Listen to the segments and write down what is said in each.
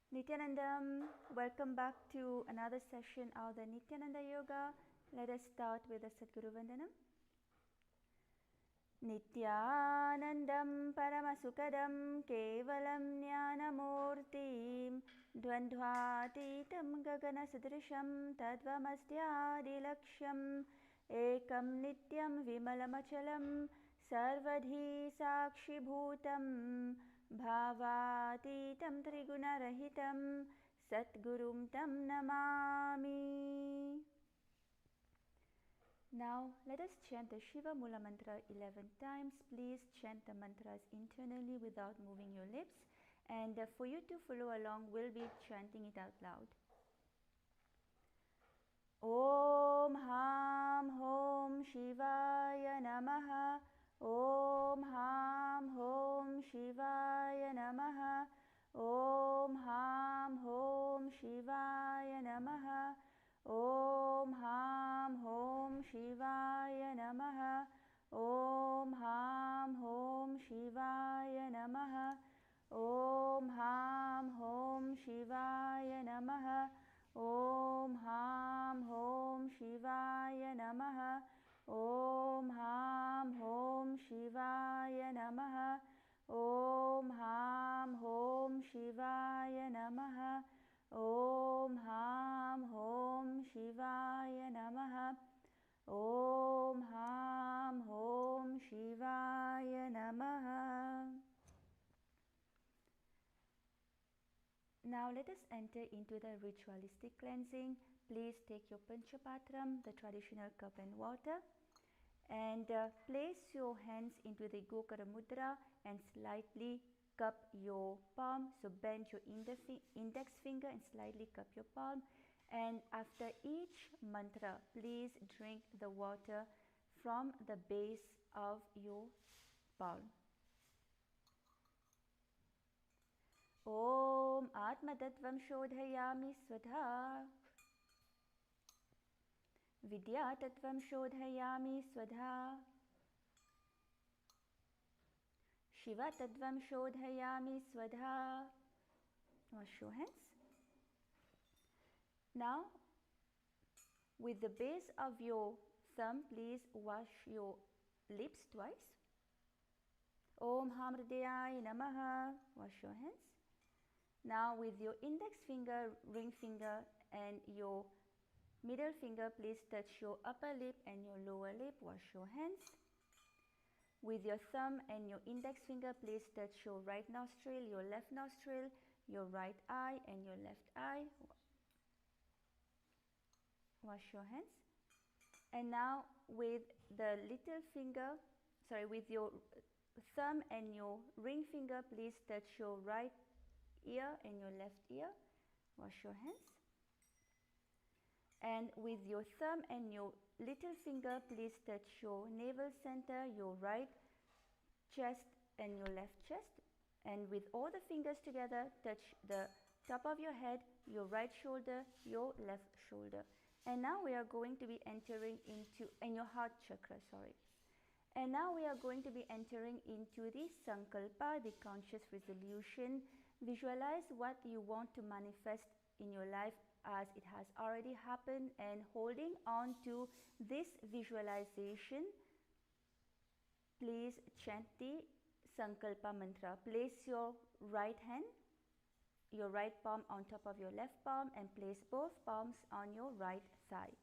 Nithyanandam, welcome back to another session of the Nithyananda Yoga. Let us start with the Sadguru Vandanam. Nithyanandam Paramasukadam Kevalam Jnanamurtim Dvandvatitam Gaganasadrisham Tadvamastyadilaksham Ekam Nityam Vimalamachalam Sarvadhi Sakshibhutam Bhavatitam Trigunarahitam Satgurum Tam Namami. Now let us chant the Shiva Mula mantra 11 times. Please chant the mantras internally without moving your lips, and for you to follow along, we'll be chanting it out loud. Om Ham Hom Shivaya Namaha. Om Ham Hom Shivaya Namaha. Om Ham Hom Shivaya Namaha. Om Ham Hom Shivaya Namaha. Om Ham Hom Shivaya Namaha. Om Ham Hom Shivaya Namaha. Om Ham Hom Shivaya Namaha. Om Ham Hom Shivaya Namaha. Om Ham Hom Shivaya Namaha. Om Ham Hom Shivaya Namaha. Om Ham Hom Shivaya Namaha. Now let us enter into the ritualistic cleansing. Please take your Panchapatram, the traditional cup and water, and place your hands into the Gokara Mudra and slightly cup your palm. So bend your index finger and slightly cup your palm. And after each mantra, please drink the water from the base of your palm. Om Atma Tattvam Shodhayami Swadha. Vidya Tattvam Shodhayami Swadha. Shiva Tattvam Shodhayami Swadha. Wash your hands. Now, with the base of your thumb, please wash your lips twice. Om Hamridayaya Namaha. Wash your hands. Now, with your index finger, ring finger, and your middle finger, please touch your upper lip and your lower lip. Wash your hands. With your thumb and your index finger, please touch your right nostril, your left nostril, your right eye, and your left eye. Wash your hands. And now, with the little finger, with your thumb and your ring finger, please touch your right ear and your left ear. Wash your hands. And with your thumb and your little finger, please touch your navel center, your right chest and your left chest. And with all the fingers together, touch the top of your head, your right shoulder, your left shoulder. And now we are going to be entering into, and your heart chakra, And now we are going to be entering into the Sankalpa, the conscious resolution. Visualize what you want to manifest in your life as it has already happened, and holding on to this visualization, please chant the Sankalpa mantra. Place your right hand, your right palm on top of your left palm, and place both palms on your right thigh.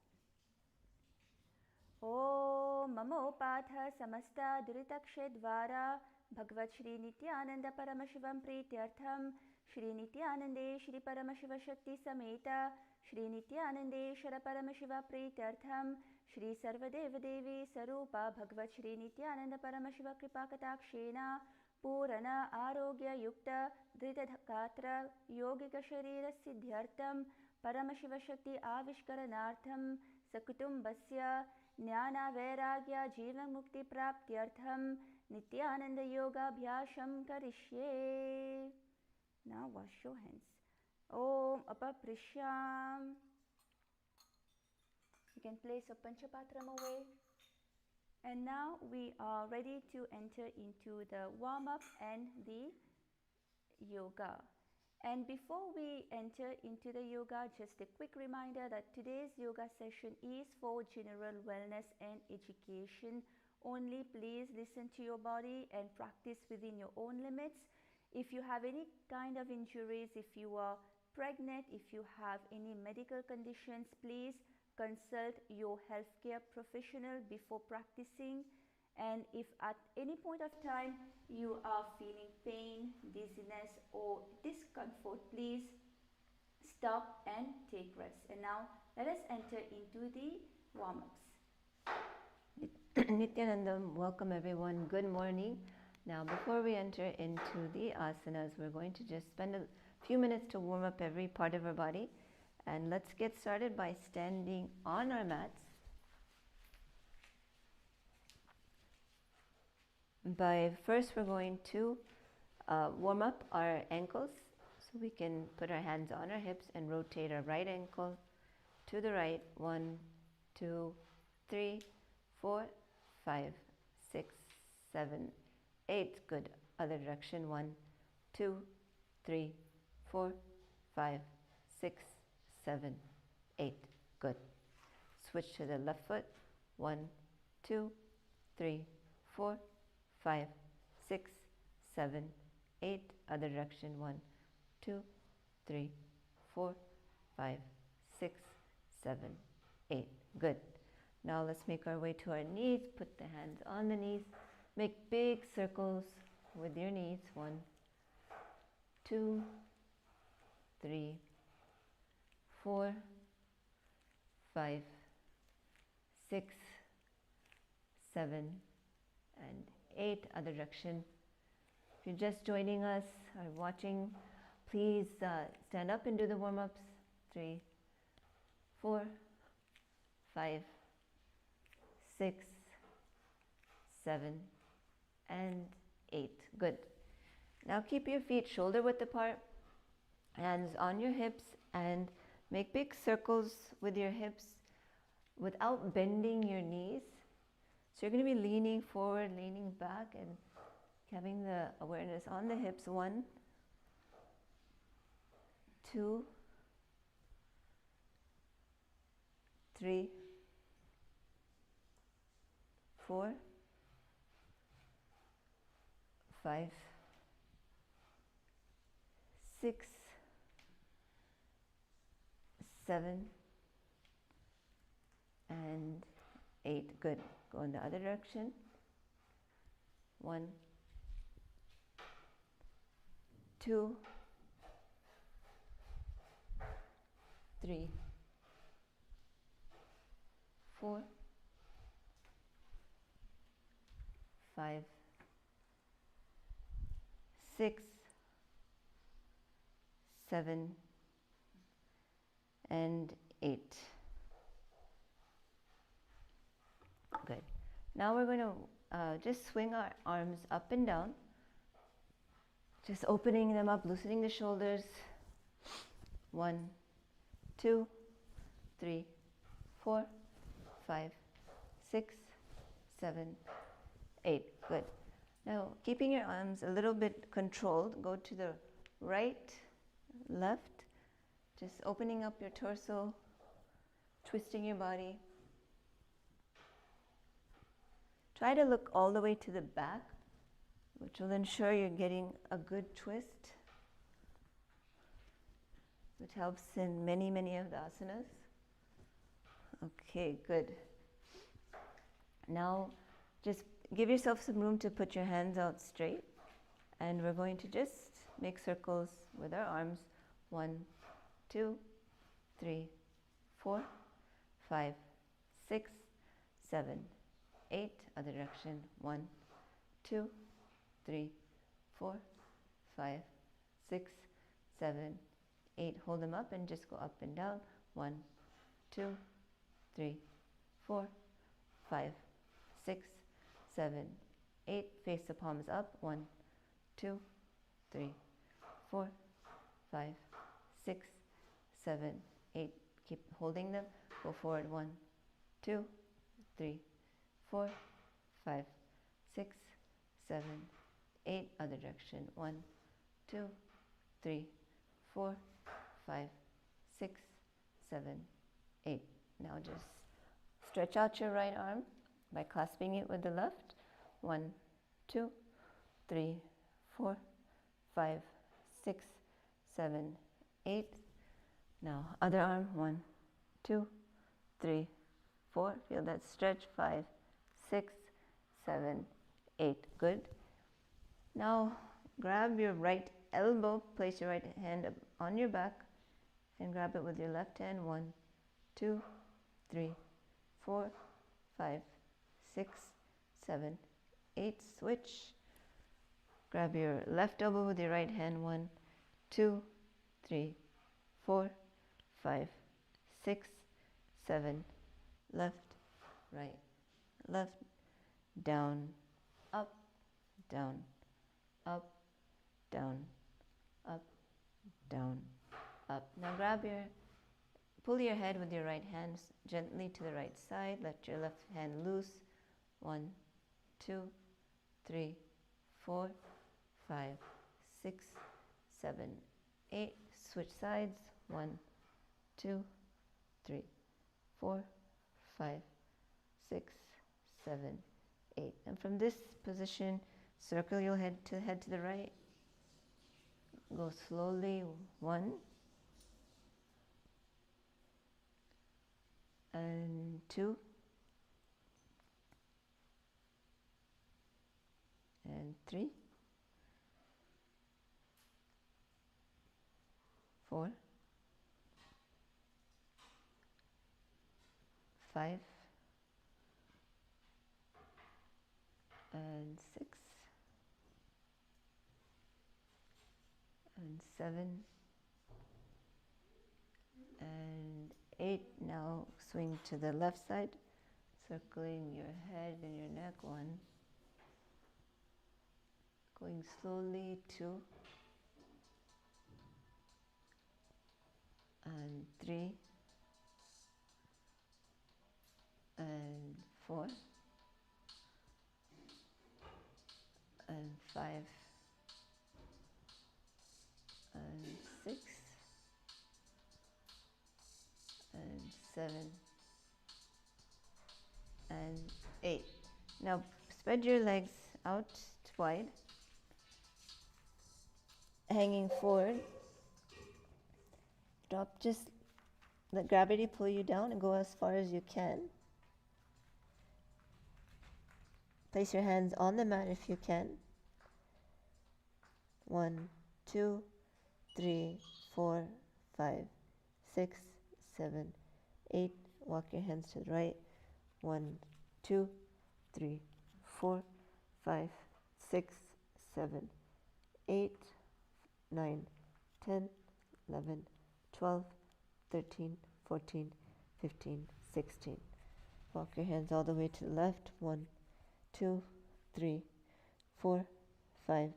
Om Mamopatha Samasta Duritakshedvara Bhagavad Shri Nithyananda Paramashivam Prityartham Shri Nithyanande Shri Paramashiva Shakti Sameta Shri Nithyanandeshwara Paramashiva Prityartham Shri Sarvadeva Devi Sarupa Bhagavad Shri Nithyananda Paramashiva Kripakatakshena Purana Arogya Yukta Dritadhakatra Yogika Sharira Siddhyartham Paramashiva Shakti Avishkaranartham Sakutumbasya Jnana Vairagya Jiva Mukti Praptyartham Nithyananda Yoga Bhyasham Karishye. Now wash your hands. Om Apaprishyam. You can place your Panchapatram away. And now we are ready to enter into the warm-up and the yoga. And before we enter into the yoga, just a quick reminder that today's yoga session is for general wellness and education only. Please listen to your body and practice within your own limits. If you have any kind of injuries, if you are pregnant, if you have any medical conditions, please consult your healthcare professional before practicing. And if at any point of time you are feeling pain, dizziness, or discomfort, please stop and take rest. And now let us enter into the warm-ups. Nithyananda, welcome everyone. Good morning. Now, before we enter into the asanas, we're going to just spend a few minutes to warm up every part of our body. And let's get started by standing on our mats. First, we're going to warm up our ankles. So we can put our hands on our hips and rotate our right ankle to the right. 1, 2, 3, 4, 5, 6, 7, 8. Good. Other direction. 1, 2, 3, 4, 5, 6, 7, 8. Good. Switch to the left foot. 1, 2, 3, 4, 5, 6, 7, 8. Other direction. 1, 2, 3, 4, 5, 6, 7, 8. Good. Now let's make our way to our knees. Put the hands on the knees. Make big circles with your knees. 1, 2, 3, 4, 5, 6, 7, and 8. Other direction. If you're just joining us or watching, please stand up and do the warm-ups. 3, 4, 5, 6, 7, and 8. Good. Now keep your feet shoulder width apart, hands on your hips, and make big circles with your hips without bending your knees. So you're going to be leaning forward, leaning back, and having the awareness on the hips. 1, 2, 3, 4, 5, 6, 7, and 8. Good. Go in the other direction. 1, 2, 3, 4, 5, 6, 7, and 8. Good. Now we're going to just swing our arms up and down. Just opening them up, loosening the shoulders. 1, 2, 3, 4, 5, 6, 7, 8. Good. Now, keeping your arms a little bit controlled, go to the right, left, just opening up your torso, twisting your body. Try to look all the way to the back, which will ensure you're getting a good twist, which helps in many, many of the asanas. Okay, good. Now, just give yourself some room to put your hands out straight, and we're going to just make circles with our arms. 1, 2, 3, 4, 5, 6, 7, 8. Other direction. 1, 2, 3, 4, 5, 6, 7, 8. Hold them up and just go up and down. 1, 2, 3, 4, 5, 6, 7, 8. Face the palms up. 1, 2, 3, 4, 5, 6, 7, 8. Keep holding them. Go forward. 1, 2, 3, 4, 5, 6, 7, 8. Other direction. 1, 2, 3, 4, 5, 6, 7, 8. Now just stretch out your right arm by clasping it with the left. 1, 2, 3, 4, 5, 6, 7, 8. Now other arm. 1, 2, 3, 4. Feel that stretch. 5, 6, 7, 8. Good. Now grab your right elbow, place your right hand on your back and grab it with your left hand. 1, 2, 3, 4, 5, 6, 7, 8. Switch. Grab your left elbow with your right hand. 1, 2, 3, 4, 5, 6, 7. Left, right, left, down, up, down, up, down, up, down, up. Now pull your head with your right hand gently to the right side. Let your left hand loose. 1, 2, 3, 4, 5, 6, 7, 8. Switch sides. 1, 2, 3, 4, 5, 6, 7, 8. And from this position, circle your head to the right. Go slowly. 1 and 2 and 3, 4, 5 and 6 and 7 and 8. Now swing to the left side, circling your head and your neck. 1, going slowly. 2 and 3 and 4 and 5 and 6 and 7 and 8. Now spread your legs out wide, hanging forward. Drop, just let gravity pull you down and go as far as you can. Place your hands on the mat if you can. 1, 2, 3, 4, 5, 6, 7, 8. Walk your hands to the right. 1, 2, 3, 4, 5, 6, 7, 8, 9, 10, 11, 12, 13, 14, 15, 16. Walk your hands all the way to the left. 1, 2, 3, 4, 5,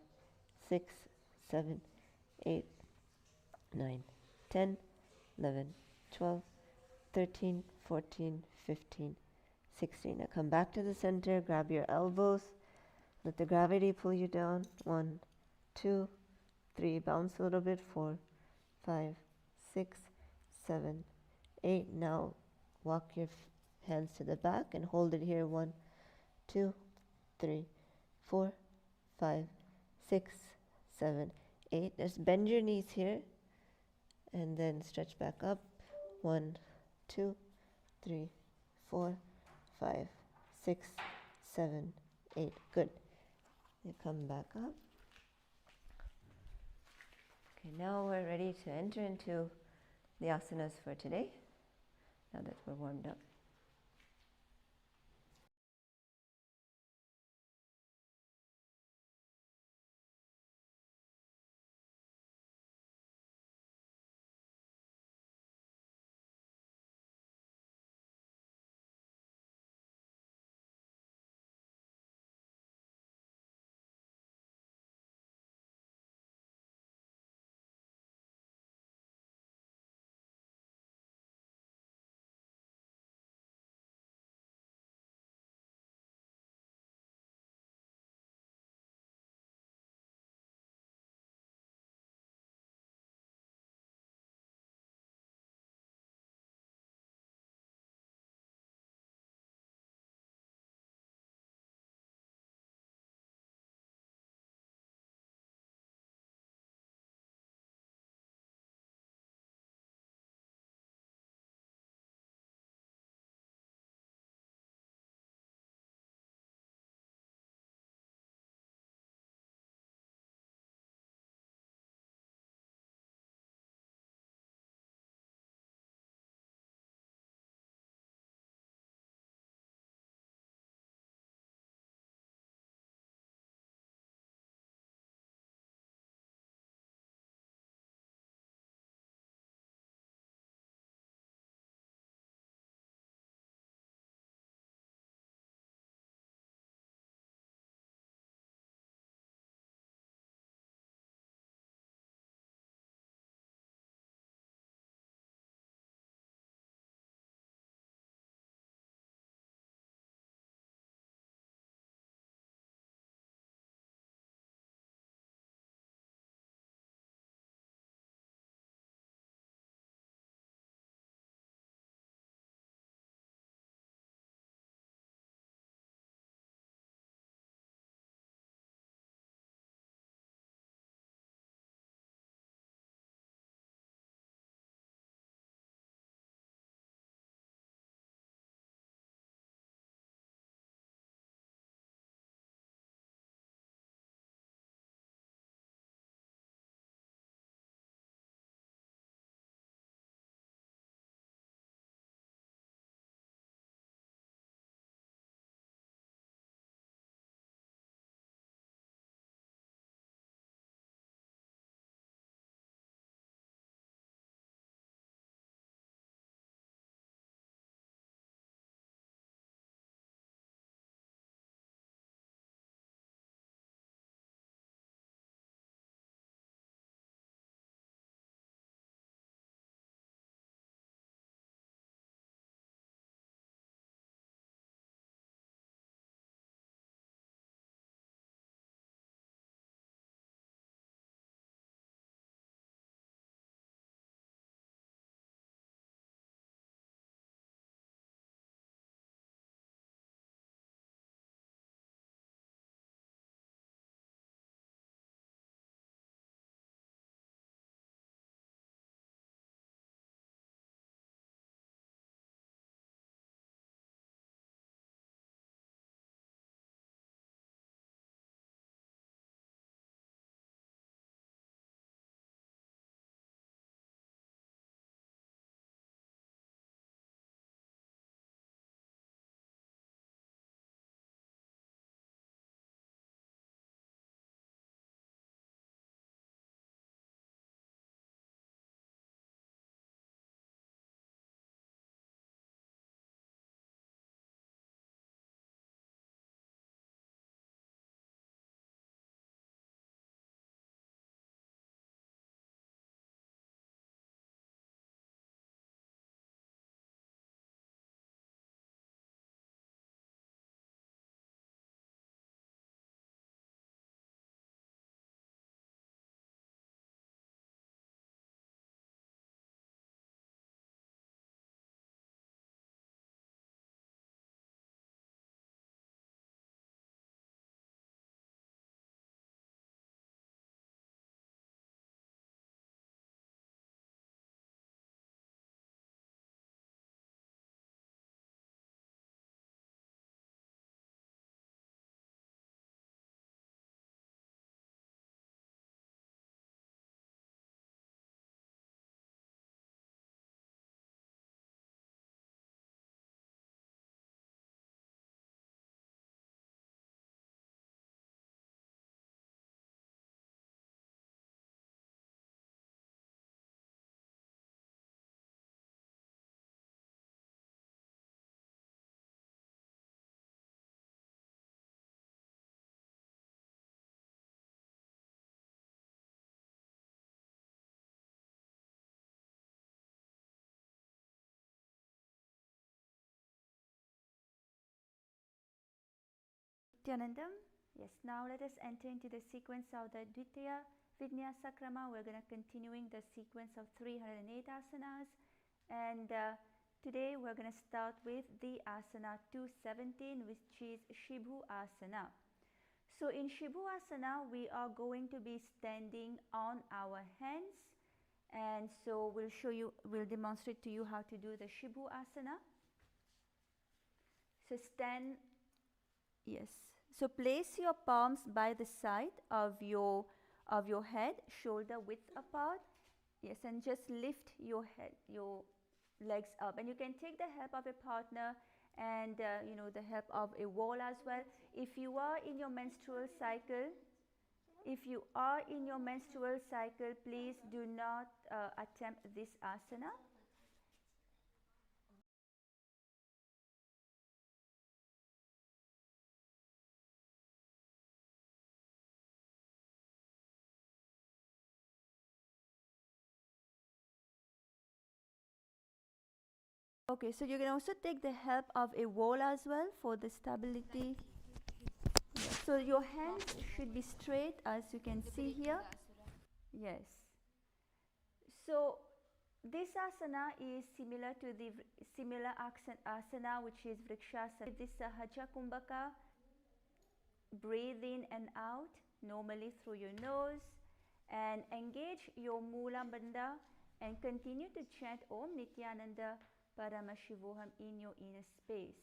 6, 7, 8, 9, 10, 11, 12, 13, 14, 15, 16. Now come back to the center, grab your elbows, let the gravity pull you down. 1, 2, 3, bounce a little bit. 4, 5, 6, 7, 8. Now walk your hands to the back and hold it here. 1, 2, 3, 4, 5, 6, 7, 8. Just bend your knees here and then stretch back up. 1, 2, 3, 4, 5, 6, 7, 8. Good. You come back up. Okay, now we're ready to enter into the asanas for today, now that we're warmed up. Nithyananda. Yes, now let us enter into the sequence of the Dvithiya Vinyasa Krama. We're going to continuing the sequence of 308 asanas, and today we're going to start with the asana 217, which is Shibhu Asana. So in Shibhu Asana, we are going to be standing on our hands, and so we'll demonstrate to you how to do the Shibhu Asana. So stand, yes. So place your palms by the side of your head, shoulder width apart. Yes, and just lift your legs up. And you can take the help of a partner and the help of a wall as well. If you are in your menstrual cycle, please do not attempt this asana. Okay, so you can also take the help of a wall as well for the stability. Yeah. So your hands should be straight, as you can see here. Yes. So this asana is similar to the similar asana, which is Vrikshasana. This Sahaja Kumbhaka, breathe in and out normally through your nose, and engage your Mula Bandha and continue to chant Om Nithyananda Paramashivoham in your inner space.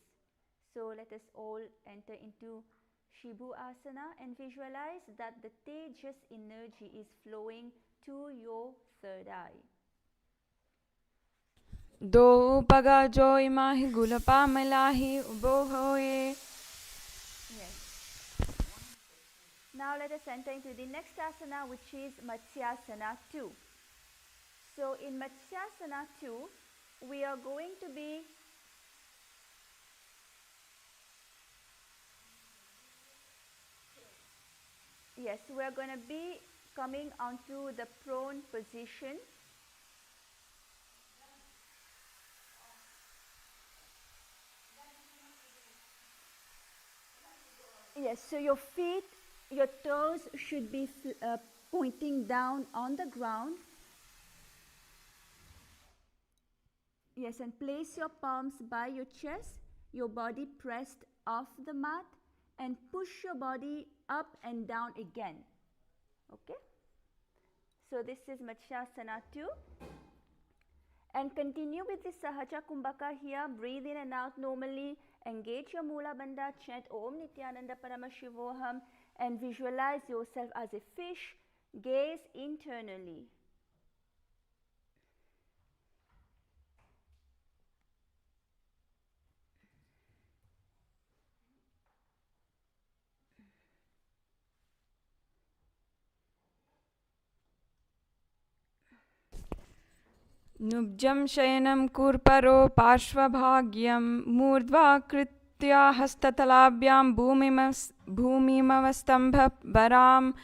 So let us all enter into Shibhu Asana and visualize that the Tejas energy is flowing to your third eye. Do paga joy mahi gulapa malahi ubohoye. Yes. Now let us enter into the next asana, which is Matsyasana 2. So in Matsyasana 2, we are going to be coming onto the prone position. Yes, so your feet, your toes should be pointing down on the ground. Yes, and place your palms by your chest, your body pressed off the mat, and push your body up and down again. Okay? So this is Matsyasana 2. And continue with this Sahaja Kumbhaka here. Breathe in and out normally. Engage your Mula Bandha. Chant Om Nithyananda Paramashivoham. And visualize yourself as a fish. Gaze internally. Nubjam shayanam kurparo parshvabhagyam murdva kritya hastatalabhyam bhumimavastambha varam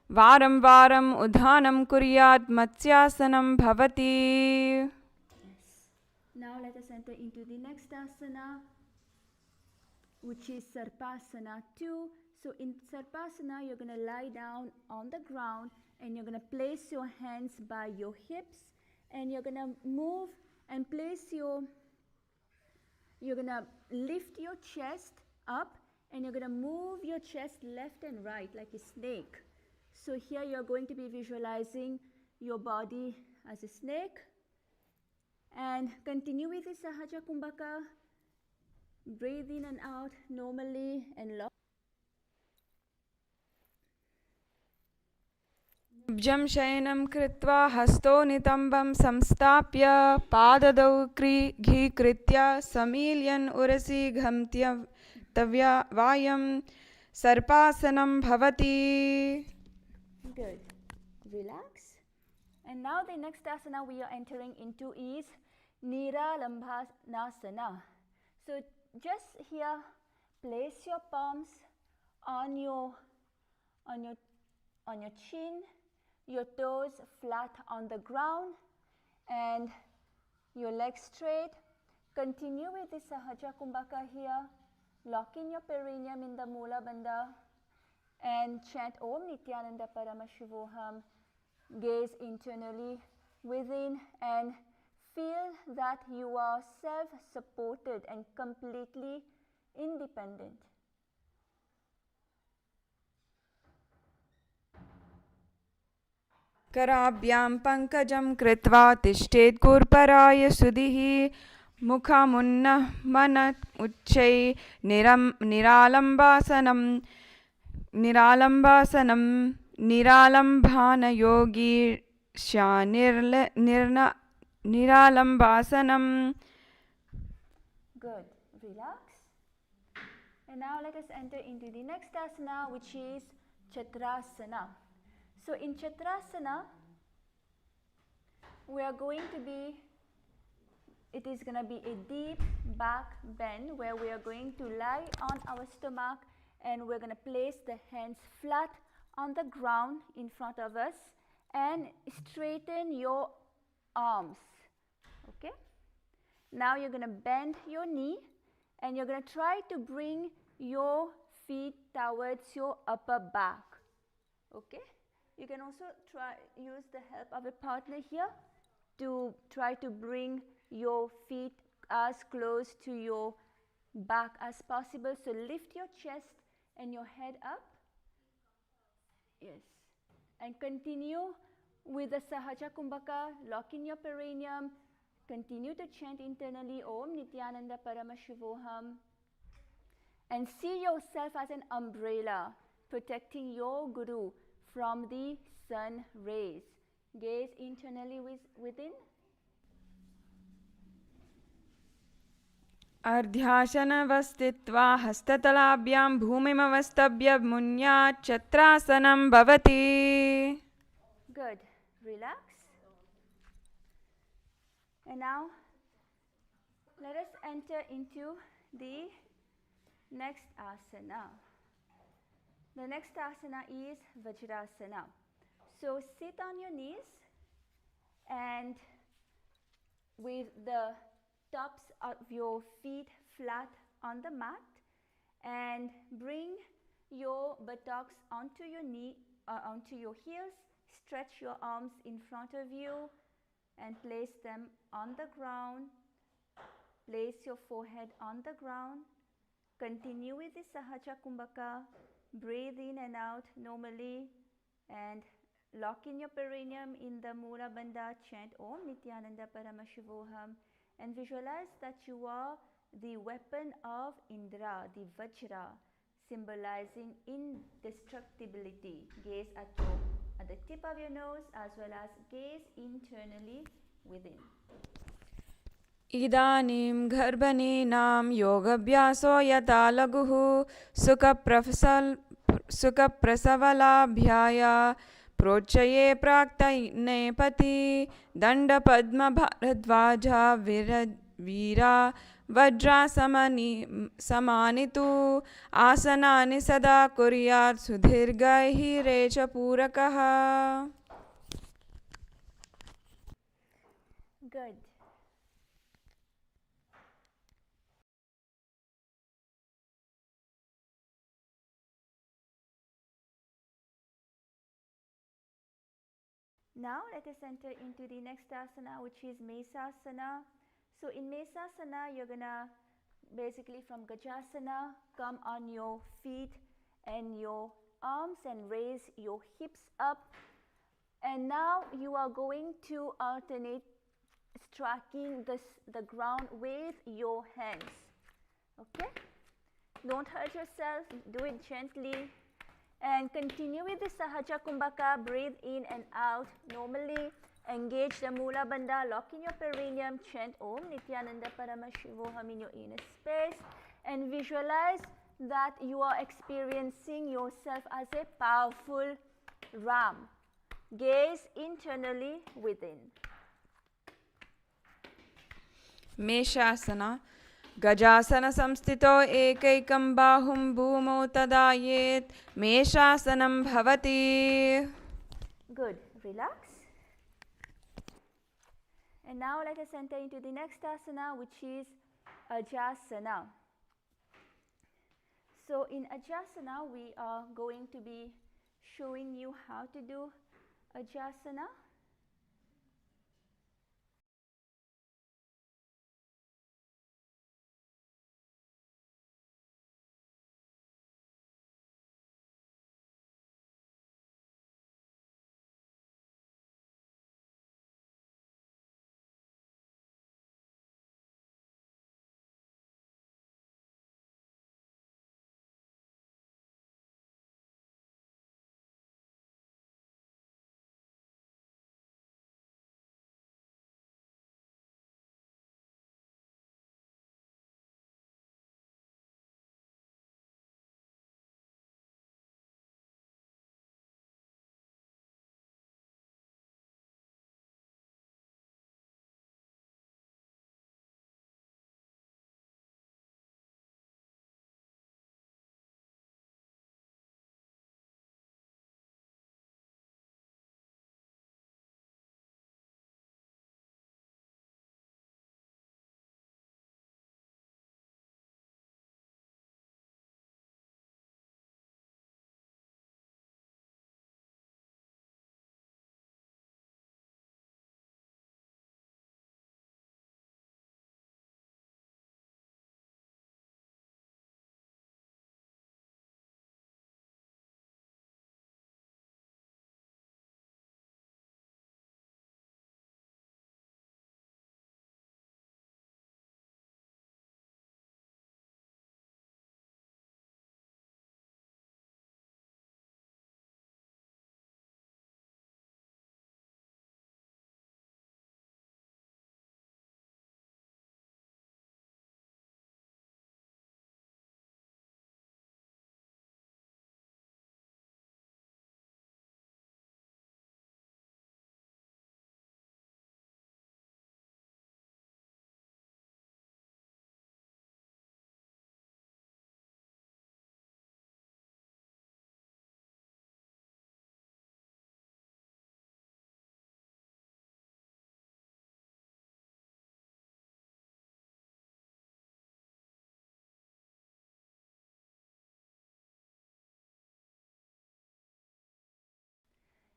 varam varam udhanam kuryat matsyasanam bhavati. Yes. Now let us enter into the next asana, which is Sarpasana 2. So in Sarpasana, you're going to lie down on the ground and you're going to place your hands by your hips, and you're going to move and you're going to lift your chest up, and you're going to move your chest left and right like a snake. So here you're going to be visualizing your body as a snake, and continue with the Sahaja Kumbhaka. Breathe in and out normally and lock. Nubjam shayanam kritva hasto nitambam samstapya padadau kritya samilyan urasi ghamtya tavya vayam sarpasanam bhavati. Good. Relax. And now the next asana we are entering into is Niralambhanasana. So just here, place your palms on your chin, your toes flat on the ground, and your legs straight. Continue with the Sahaja Kumbhaka here. Lock in your perineum in the Mula Bandha and chant Om Nithyananda Paramashivoham. Gaze internally within and feel that you are self-supported and completely independent. कराभ्यां पङ्कजं कृत्वा तिष्ठेत् गुरुपराय सुधिः मुखमुन्नः मनः उच्चै निरालम्बासनं निरालम्बानयोगी निरालम्बासनं. Good. Relax. And now let us enter into the next asana, which is Chatrasana. So in Chatrasana, we are going to be, it is going to be a deep back bend where we are going to lie on our stomach and we're going to place the hands flat on the ground in front of us and straighten your arms. Okay? Now you're going to bend your knee and you're going to try to bring your feet towards your upper back. Okay? You can also use the help of a partner here to try to bring your feet as close to your back as possible. So lift your chest and your head up. Yes. And continue with the Sahaja Kumbhaka. Lock in your perineum. Continue to chant internally Om Nithyananda Paramashivoham. And see yourself as an umbrella protecting your Guru from the sun rays. Gaze internally within. अर्ध्यासनवस्थित्वा हस्ततलाभ्यां भूमिमवस्तभ्य मुन्यात् छत्रासनं भवति. Good. Relax. And now let us enter into the next asana. The next asana is Vajrasana. So sit on your knees and with the tops of your feet flat on the mat and bring your buttocks onto your knee, onto your heels. Stretch your arms in front of you and place them on the ground. Place your forehead on the ground. Continue with the Sahaja Kumbhaka. Breathe in and out normally and lock in your perineum in the Mula Bandha. Chant Om Nithyananda Paramashivoham and visualize that you are the weapon of Indra, the Vajra, symbolizing indestructibility. Gaze at the tip of your nose as well as gaze internally within. इदानीं गर्भणीनां योगाभ्यासो यथा लघुः सुखप्रसवलाभ्याय प्रोच्चये प्राक्तनेपति दण्डपद्मभारद्वाजा वीरा वज्रासमानितु आसनानि सदा कुर्यात् सुदीर्घैः रेचपूरकः. Good. Now let us enter into the next asana, which is Mesasana. So in Mesasana, you're gonna basically from Gajasana come on your feet and your arms and raise your hips up. And now you are going to alternate striking the ground with your hands. Okay? Don't hurt yourself. Do it gently. And continue with the Sahaja Kumbhaka. Breathe in and out normally. Engage the Mula Bandha. Lock in your perineum. Chant Om Nithyananda Paramashivoham in your inner space. And visualize that you are experiencing yourself as a powerful Ram. Gaze internally within. मेषासना गजासन संस्थितो एकैकं बाहुं भूमौ तदायेत् मेषासनं भवति. Good. Relax. And now let us enter into the next asana, which is Ajasana. So in Ajasana, we are going to be showing you how to do Ajasana.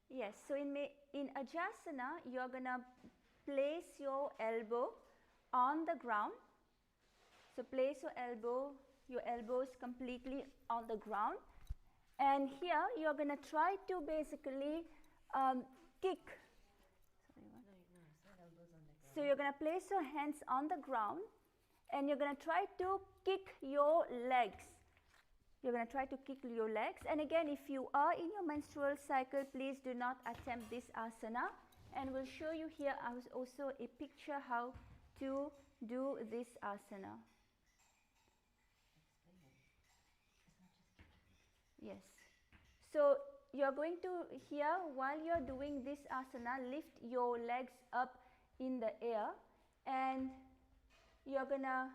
Yes, so in Ajasana, you're going to place your elbow on the ground. So place your elbows completely on the ground. And here you're going to try to basically kick. So you're going to place your hands on the ground and you're going to try to kick your legs. You're going to try to kick your legs. And again, if you are in your menstrual cycle, please do not attempt this asana. And we'll show you here also a picture how to do this asana. Yes. So you're going to here, while you're doing this asana, lift your legs up in the air and you're gonna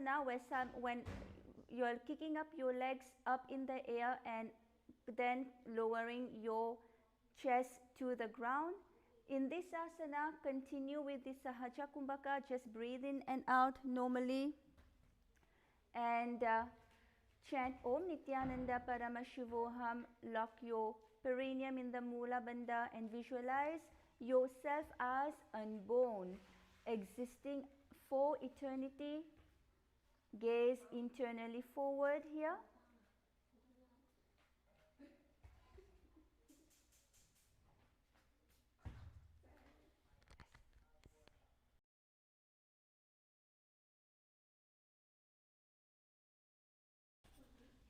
now when you're kicking up your legs up in the air and then lowering your chest to the ground. In this asana, continue with this Sahaja Kumbhaka, just breathe in and out normally and chant Om Nithyananda Paramashivoham, lock your perineum in the Mula Bandha and visualize yourself as unborn, existing for eternity. Gaze internally forward here.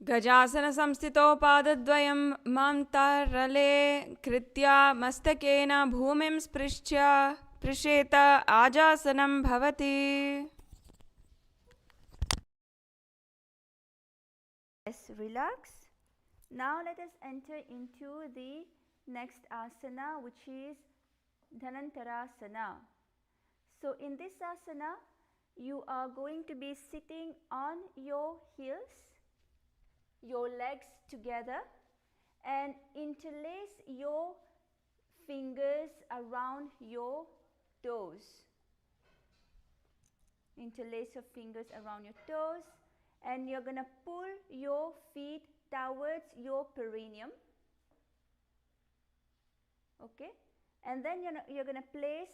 गजासन संस्थितो पादद्वयं मान्तारले कृत्या मस्तकेन भूमिं स्पृश्य पृषेत आजासनं भवति. Yes, relax. Now let us enter into the next asana, which is Dhanantarasana. So in this asana, you are going to be sitting on your heels. your legs together and interlace your fingers around your toes. Interlace your fingers around your toes, and you're going to pull your feet towards your perineum. Okay, and then you're going to place,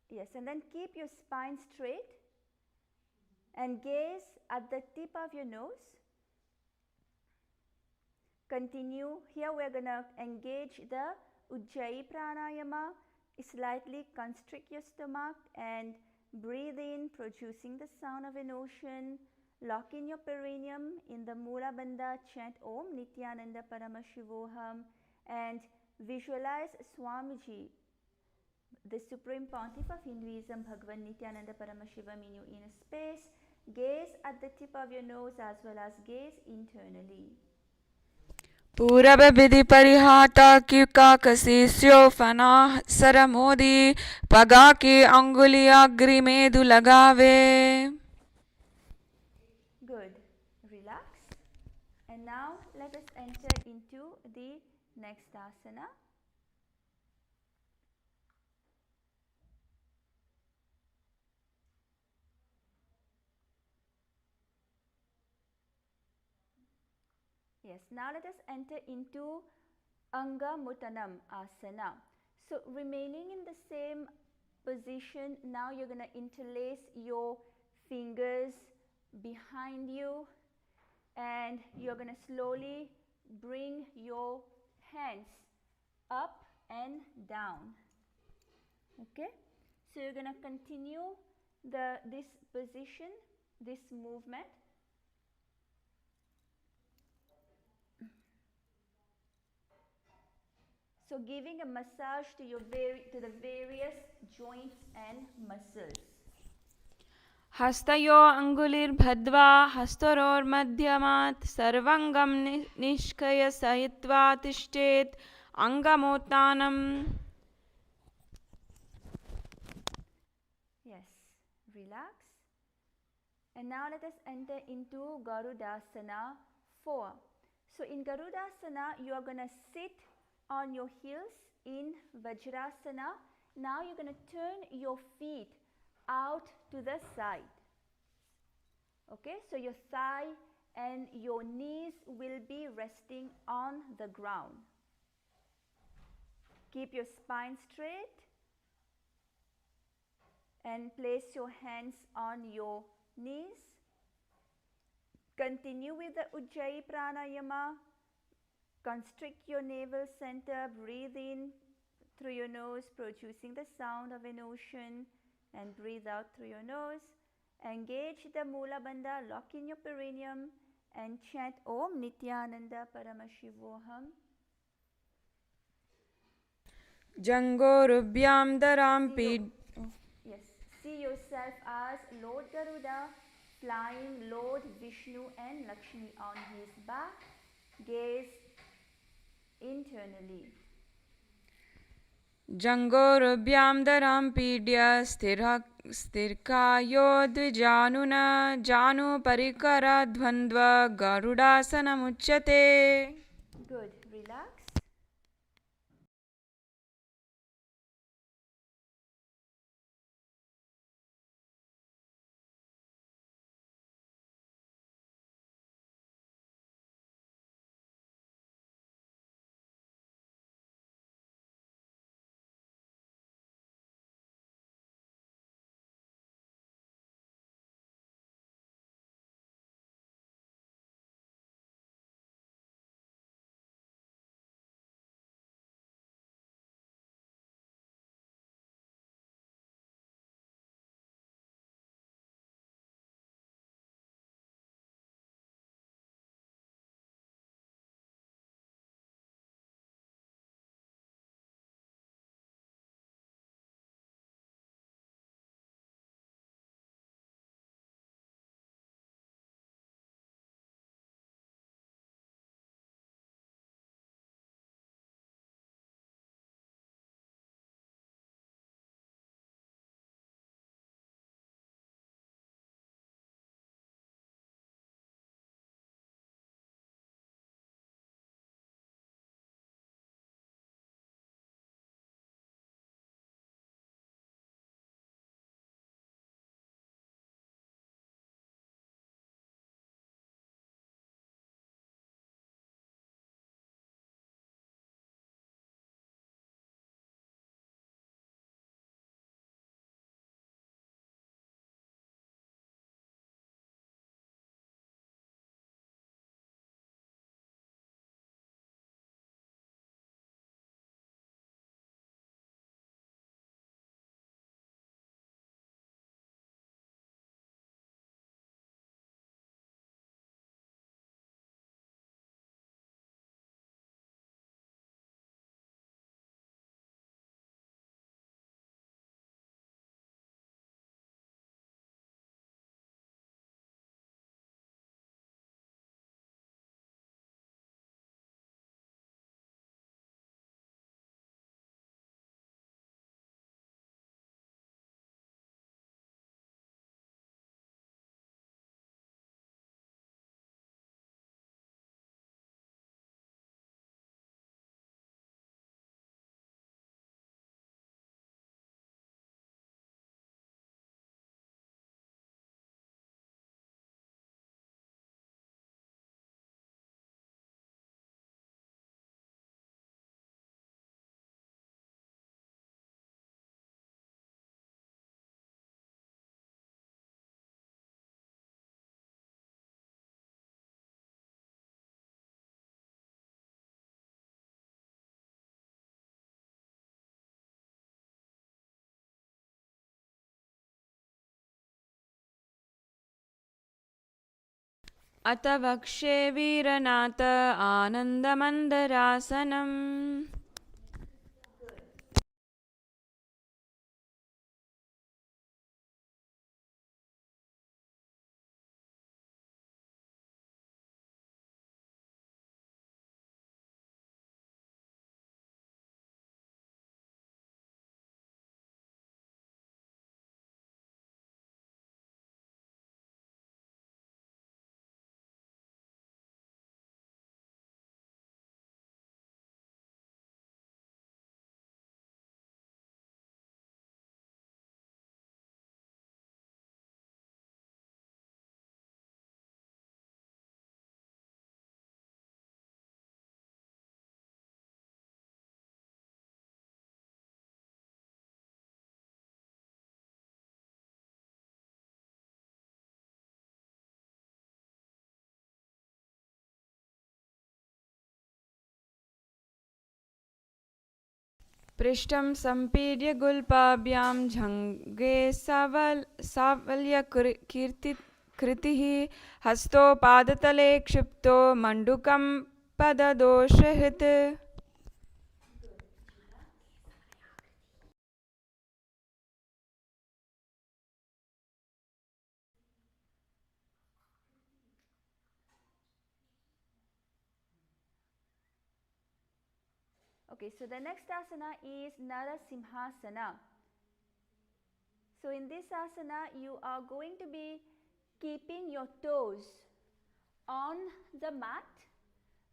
yes, and then keep your spine straight and gaze at the tip of your nose. Continue. Here we're going to engage the Ujjayi Pranayama. Slightly constrict your stomach and breathe in, producing the sound of an ocean. Lock in your perineum. In the Mula Bandha, chant Om Nithyananda Paramashivoham and visualize Swamiji, the Supreme Pontiff of Hinduism, Bhagavan Nithyananda Paramashivam, in your inner space. Gaze at the tip of your nose as well as gaze internally. पूरब विधि परिहाता की काकसी स्यो फना sir Modi पगा की अंगुलियां ग्रीमेदु लगावे. Good. Relax. And now let us enter into the next asana. Yes, now let us enter into Anga Mutanam Asana. So remaining in the same position, now you're going to interlace your fingers behind you and you're going to slowly bring your hands up and down. Okay, so you're going to continue this position, this movement. So giving a massage to the various joints and muscles. हस्तयो अंगुलिर्भद्वा हस्तरोर्मध्यमात् सर्वंगम निष्कयसयित्वा तिष्ठेत् अंगमोत्तानम्. Yes, relax. And now let us enter into Garudasana 4. So in Garudasana, you are going to sit on your heels in Vajrasana. Now you're going to turn your feet out to the side. Okay, so your thigh and your knees will be resting on the ground. Keep your spine straight and place your hands on your knees. Continue with the Ujjayi Pranayama. Constrict your navel center, breathe in through your nose, producing the sound of an ocean, and breathe out through your nose. Engage the Mula Bandha, lock in your perineum, and chant Om Nithyananda Paramashivoham. जंगोरुभ्याम दराम Yes, see yourself as Lord Garuda flying Lord Vishnu and Lakshmi on his back. Gaze internally. जंगोरुभ्याम दराम पीड्य स्थिरकायो द्विजानुना जानु परिकरा द्वंद्व गरुडासनमुच्यते. Good. Relax. अत वक्षे वीरनाथ आनन्दमन्दरासनम्. पृष्ठं सम्पीड्य गुल्पाभ्यां झङ्गे सावल्यकृतिः हस्तोपादतले क्षिप्तो मण्डूकं पददोषहृत्. Okay, so the next asana is Narasimhasana. So in this asana, you are going to be keeping your toes on the mat,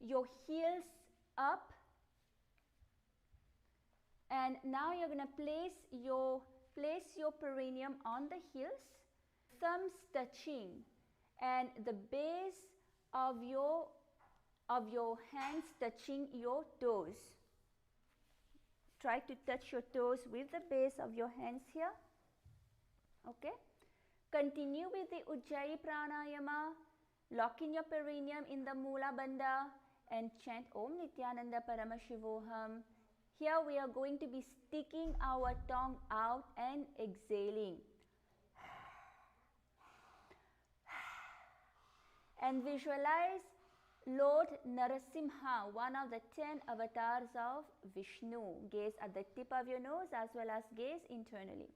your heels up, and now you're going to place your perineum on the heels, thumbs touching, and the base of your hands touching your toes. Try to touch your toes with the base of your hands here. Okay. Continue with the Ujjayi Pranayama. Lock in your perineum in the Mula Bandha and chant Om Nithyananda Paramashivoham. Here we are going to be sticking our tongue out and exhaling. And visualize Lord Narasimha, one of the 10 avatars of Vishnu. Gaze at the tip of your nose as well as gaze internally.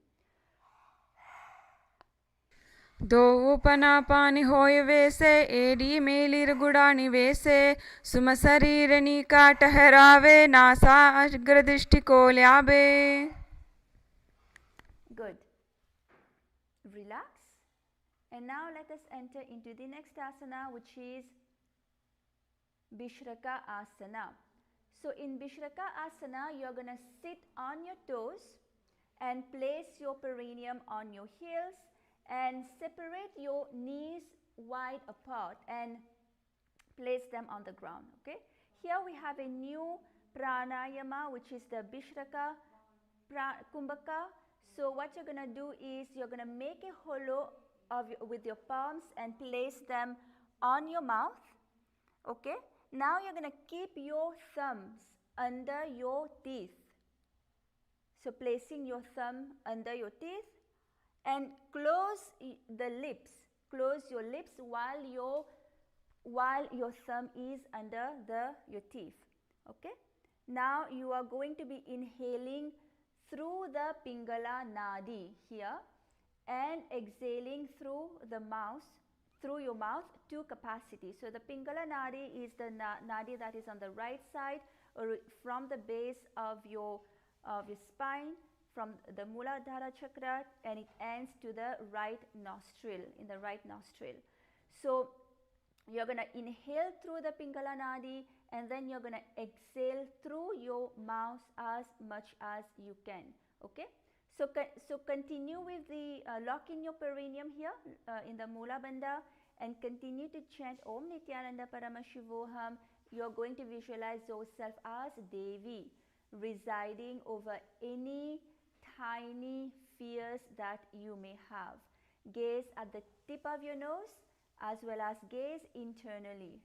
दो उपनापानि होय वैसे AD मेलिर गुड़ानि वैसे सुम शरीरनी का ठहरावे NASA अग्रदृष्टि को ल्याबे. Good. Relax. And now let us enter into the next asana, which is Vishraka Asana. So in Vishraka Asana, you are going to sit on your toes and place your perineum on your heels and separate your knees wide apart and place them on the ground. Okay. Here we have a new pranayama, which is the Vishraka Kumbhaka. So what you're going to do is you're going to make a hollow with your palms and place them on your mouth. Okay. Now you're going to keep your thumbs under your teeth. So placing your thumb under your teeth and close the lips. Close your lips while your thumb is under your teeth. Okay. Now you are going to be inhaling through the Pingala Nadi here and exhaling through the mouth, through your mouth to capacity. So the Pingala Nadi is the Nadi that is on the right side or from the base of your spine, from the Muladhara chakra, and it ends to the right nostril, in the right nostril. So you're going to inhale through the Pingala Nadi and then you're going to exhale through your mouth as much as you can. Okay. So continue with the lock in your perineum here in the Mula Bandha and continue to chant Om Nithyananda Paramashivoham. You're going to visualize yourself as Devi residing over any tiny fears that you may have. Gaze at the tip of your nose as well as gaze internally.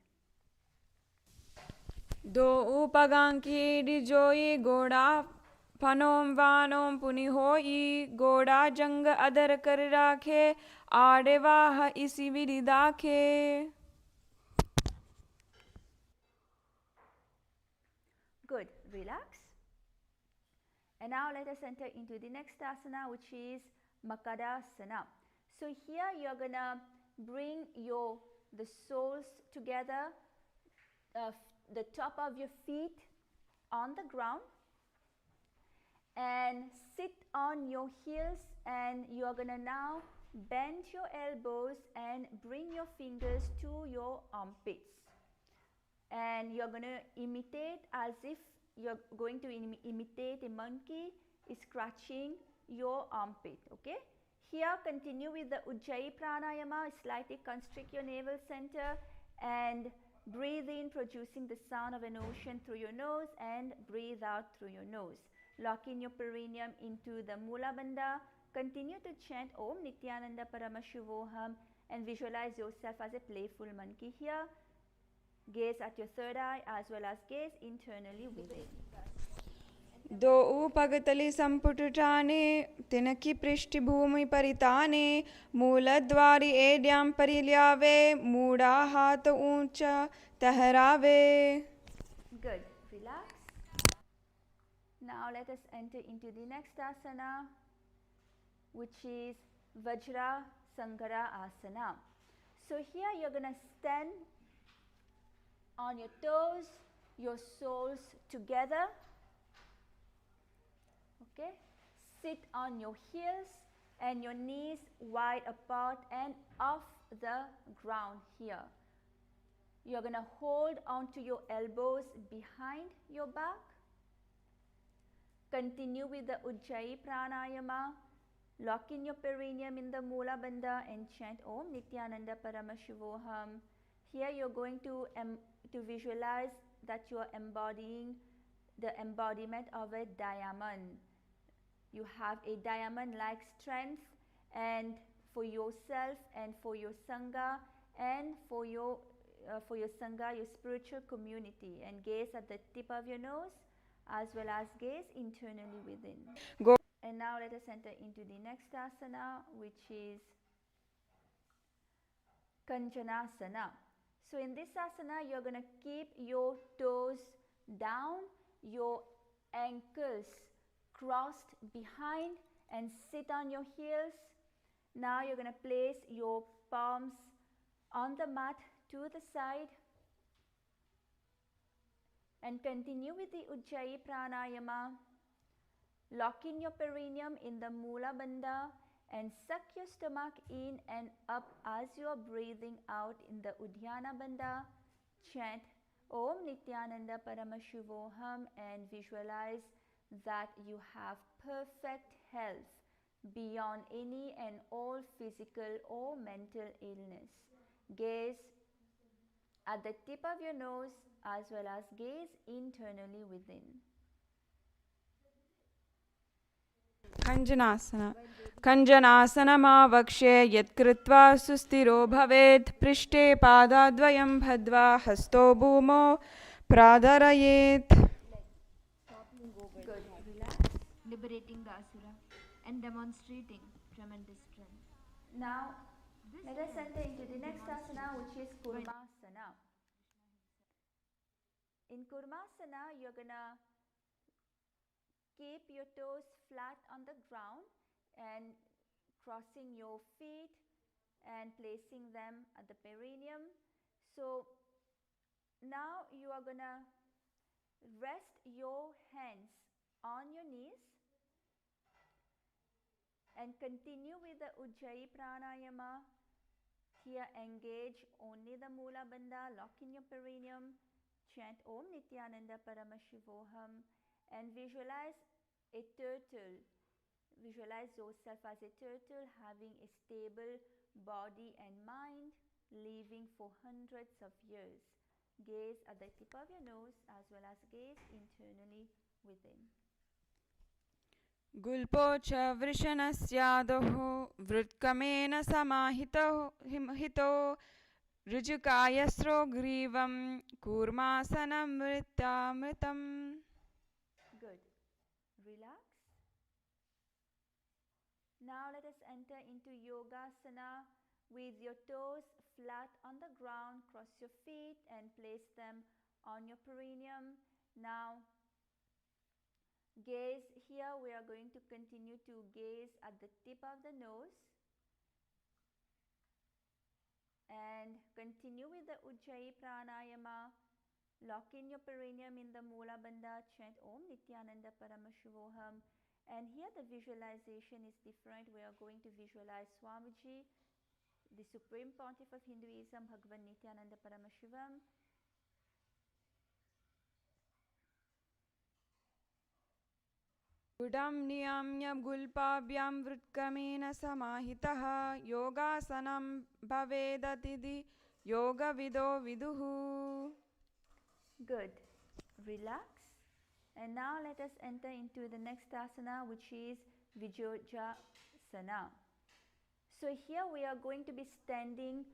दो उपगांकी डिजोई गोड़ा फनोम वानोम पुनि होई गोड़ा जंग other कर राखे आड़े वाह इसी विधि दाखे. relax. And now let us enter into the next asana, which is Makadasana. So here you're gonna bring the soles together, the top of your feet on the ground, and sit on your heels, and you're gonna now bend your elbows and bring your fingers to your armpits. And you're going to imitate as if you're going to imitate a monkey scratching your armpit. Okay? Here continue with the Ujjayi Pranayama. Slightly constrict your navel center and breathe in, producing the sound of an ocean through your nose, and breathe out through your nose. Lock in your perineum into the Mula Bandha. Continue to chant Om Nithyananda Paramashivoham and visualize yourself as a playful monkey here. Gaze at your third eye as well as gaze internally within. दो पगतली संपुटुटाने तिनकी पृष्ठभूमि परिताने मूलद्वारी एड्याम परिल्यावे मूढ़ा हाथ ऊंचा तहरावे. Good. Relax. Now let us enter into the next asana, which is Vajra Sangara Asana. So here you're going to stand on your toes, your soles together. Okay, sit on your heels and your knees wide apart and off the ground here. You're going to hold onto your elbows behind your back. Continue with the Ujjayi Pranayama. Lock in your perineum in the Mula Bandha and chant Om Nithyananda Paramashivoham. Here you're going to visualize that you are embodying the embodiment of a diamond. You have a diamond-like strength, and for yourself and for your Sangha and for your Sangha, your spiritual community. And gaze at the tip of your nose as well as gaze internally within. Go. And now let us enter into the next asana, which is Kanjanasana. So in this asana, you're going to keep your toes down, your ankles crossed behind, and sit on your heels. Now you're going to place your palms on the mat to the side and continue with the Ujjayi Pranayama. Lock in your perineum in the Mula Bandha and suck your stomach in and up as you are breathing out in the Udhyana Bandha. Chant Om Nithyananda Paramashivoham and visualize that you have perfect health beyond any and all physical or mental illness. Gaze at the tip of your nose as well as gaze internally within. Kanjanasana. Kanjanasana-mavakshe yatkritva sustiro bhavet prishte padadvayam bhadva hasto bhumo pradarayet. Good. Relax. Liberating the asura and demonstrating tremendous strength. Now, let us enter into the next asana, which is Kurmasana. In Kurmasana, you're going to keep your toes flat on the ground and crossing your feet and placing them at the perineum. So now you are going to rest your hands on your knees and continue with the Ujjayi Pranayama. Here engage only the Mula Bandha, lock in your perineum, chant Om Nithyananda Paramashivoham and visualize a turtle. Visualize yourself as a turtle having a stable body and mind, living for hundreds of years. Gaze at the tip of your nose as well as gaze internally within. Gulpo cha vrishanasyadoho vritkamena samahito rijukayasro grivam kurmasanam vritamritam. Good. Relax. Now let us enter into Yogasana with your toes flat on the ground. Cross your feet and place them on your perineum. Now Gaze here, we are going to continue to gaze at the tip of the nose and continue with the Ujjayi Pranayama. Lock in your perineum in the Mula Bandha, chant Om Nithyananda Paramashivoham. And here the visualization is different. We are going to visualize Swamiji, the Supreme Pontiff of Hinduism, Bhagavan Nithyananda Paramashivam. गुडं नियम्य गुल्पाभ्यां वृत्कमेन समाहितः योगासनं भवेदतिदि योगविदो विदुः. Good. Relax. And now let us enter into the next asana, which is Vijojasana. So here we are going to be standing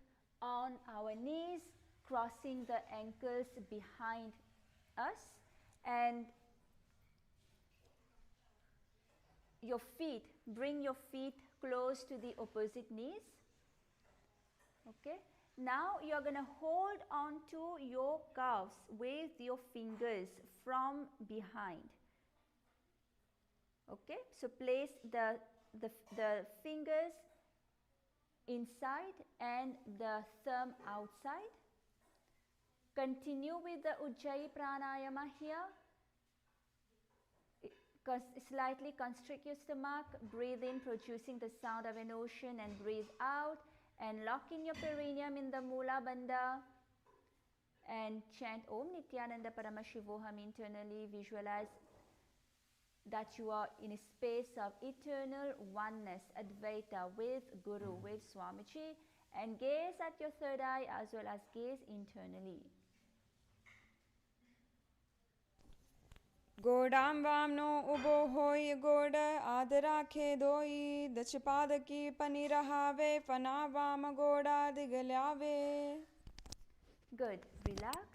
on our knees, crossing the ankles behind us, and your feet, bring your feet close to the opposite knees. Okay. Now you are going to hold on to your calves with your fingers from behind. Okay. So place the fingers inside and the thumb outside. Continue with the Ujjayi Pranayama here. Slightly constrict your stomach, breathe in, producing the sound of an ocean, and breathe out, and lock in your perineum in the Mula Bandha, and chant Om Nithyananda Paramashivoham internally. Visualize that you are in a space of eternal oneness, Advaita, with Guru, with Swamiji, and gaze at your third eye as well as gaze internally. गोडां वामनो उबो होय गोड आदराखे दोई दचपादकी पनिरहावे फना वाम गोडा दिगल्यावे. Good. Relax.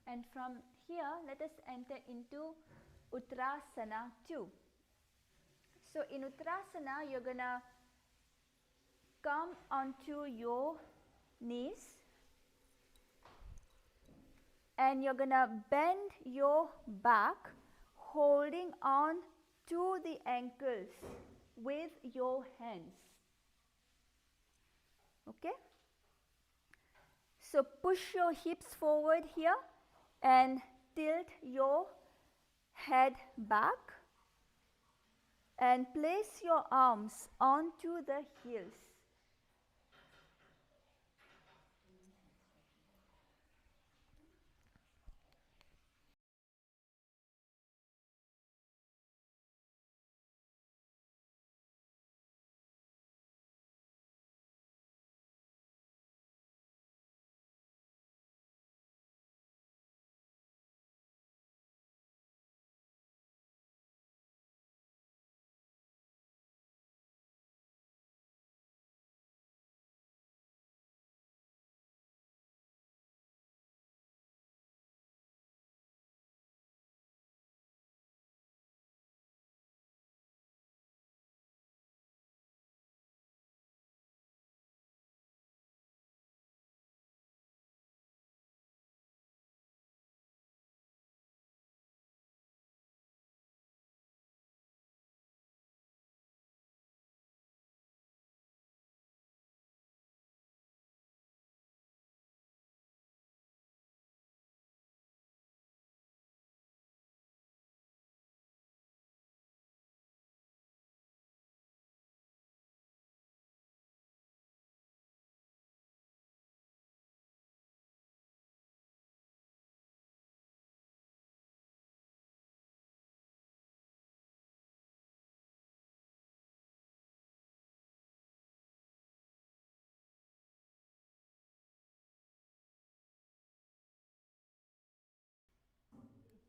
And from here, let us enter into Uttarasana 2. So in Uttarasana, you're going to come onto your knees and you're going to bend your back, holding on to the ankles with your hands. Okay? So push your hips forward here and tilt your head back and place your arms onto the heels.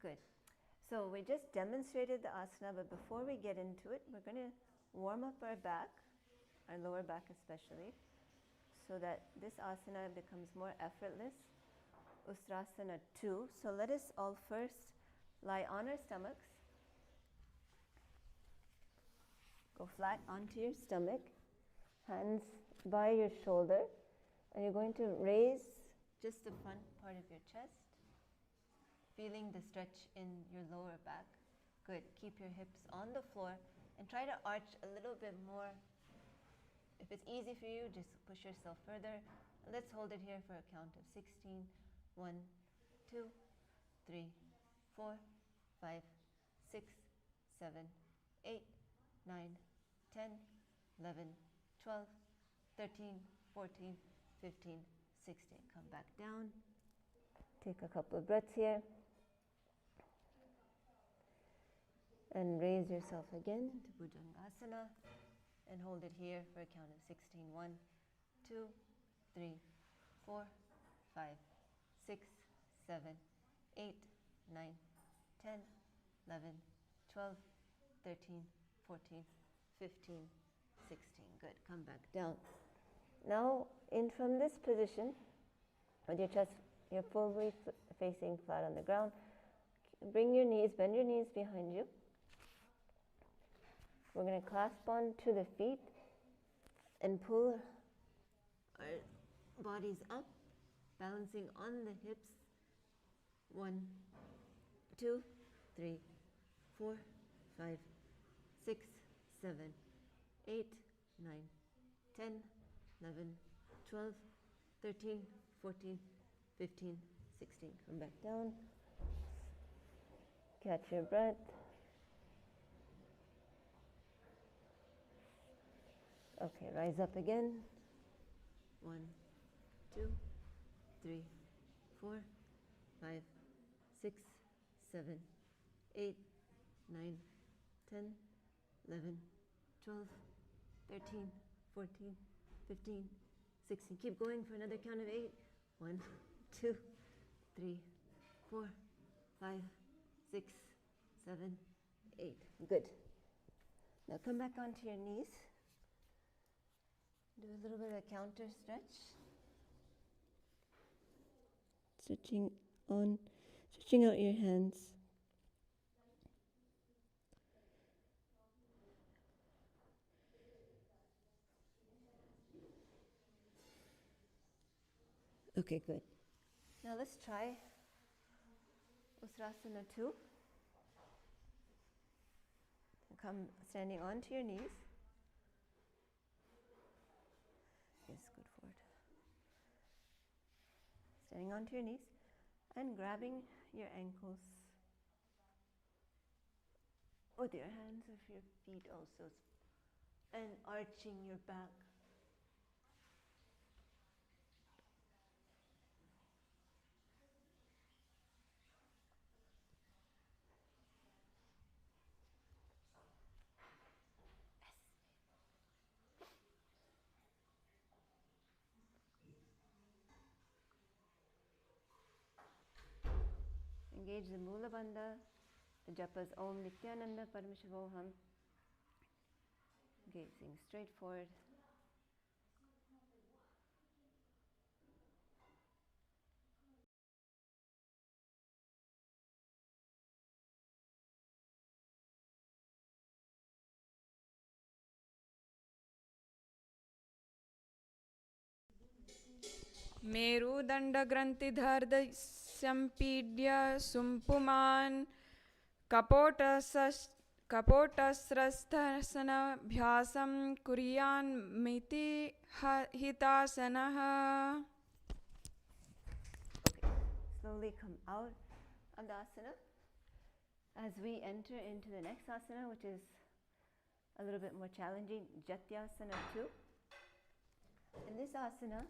Good. So we just demonstrated the asana, but before we get into it, we're going to warm up our back, our lower back especially, so that this asana becomes more effortless. Ustrasana 2. So let us all first lie on our stomachs. Go flat onto your stomach, hands by your shoulder, and you're going to raise just the front part of your chest, feeling the stretch in your lower back, Good. Keep your hips on the floor and try to arch a little bit more. If it's easy for you, just push yourself further. Let's hold it here for a count of 16. 1, 2, 3, 4, 5, 6, 7, 8, 9, 10, 11, 12, 13, 14, 15, 16. Come back down. Take a couple of breaths here. And raise yourself again to Bhujangasana and hold it here for a count of 16. 1, 2, 3, 4, 5, 6, 7, 8, 9, 10, 11, 12, 13, 14, 15, 16. Good. Come back down. Now, in from this position, with your chest, your full weight facing flat on the ground, bring your knees, bend your knees behind you. We're going to clasp on to the feet and pull our bodies up, balancing on the hips. 1, 2, 3, 4, 5, 6, 7, 8, 9, 10, 11, 12, 13, 14, 15, 16. Come back down. Catch your breath. Okay, rise up again. 1, 2, 3, 4, 5, 6, 7, 8, 9, 10, 11, 12, 13, 14, 15, 16. Keep going for another count of 8. 1, 2, 3, 4, 5, 6, 7, 8. Good. Now come back onto your knees. Do a little bit of a counter stretch. Stretching out your hands. Okay, good. Now let's try Ustrasana 2. Come standing onto your knees. Yes, good forward. Standing onto your knees and grabbing your ankles with your hands of your feet also, and arching your back. Engage the Mula Bandha, the japas Om Nithyananda Parameshavoham, gazing straight forward. मेरुदण्डग्रन्थिधर्दसम्पीड्य सुम्पुमान् कपोटस्रस्थासनाभ्यासं कुर्यान्मिति हितासनः. Slowly come out of the asana as we enter into the next asana, which is a little bit more challenging, Jatyasana 2. In this asana,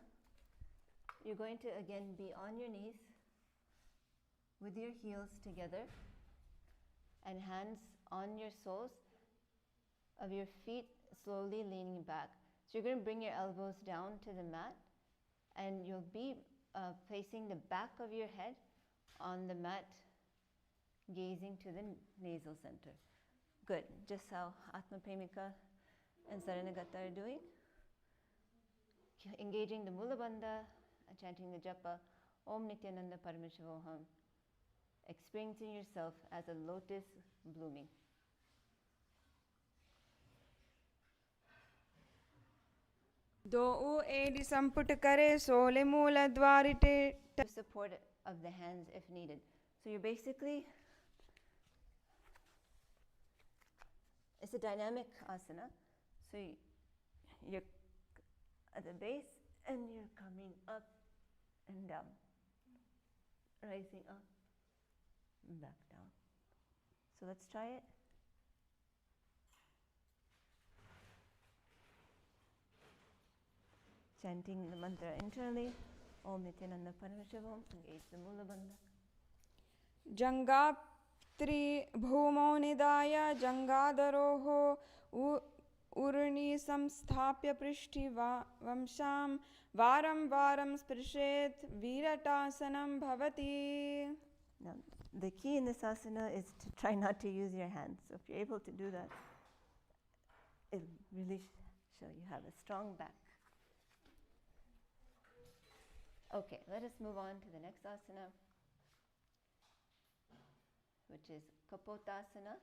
you're going to again be on your knees with your heels together and hands on your soles of your feet, slowly leaning back. So you're going to bring your elbows down to the mat, and you'll be placing the back of your head on the mat, gazing to the nasal center. Good. Just how Atma Premika and Saranagata are doing. Engaging the Mula Bandha, chanting the japa Om Nithyananda Parameshavoham. Experiencing yourself as a lotus blooming. दो AD संपुट करे सोले मूल द्वारिटे. Support of the hands if needed. So you're basically it's a dynamic asana. So you're at the base and you're coming up and down, rising up and back down. So let's try it. Chanting the mantra internally. Om Nithyananda Paramashivam. Engage the Mula Bandha. जङ्गात्रि भूमौ निधाय जङ्गाधरोः ऊर्णि संस्थाप्य पृष्ठिवंशां वारं वारं स्पृशेत् वीरटासनं भवति. Now, the key in this asana is to try not to use your hands. So if you're able to do that, it'll really show you have a strong back. Okay, let us move on to the next asana, which is Kapotasana.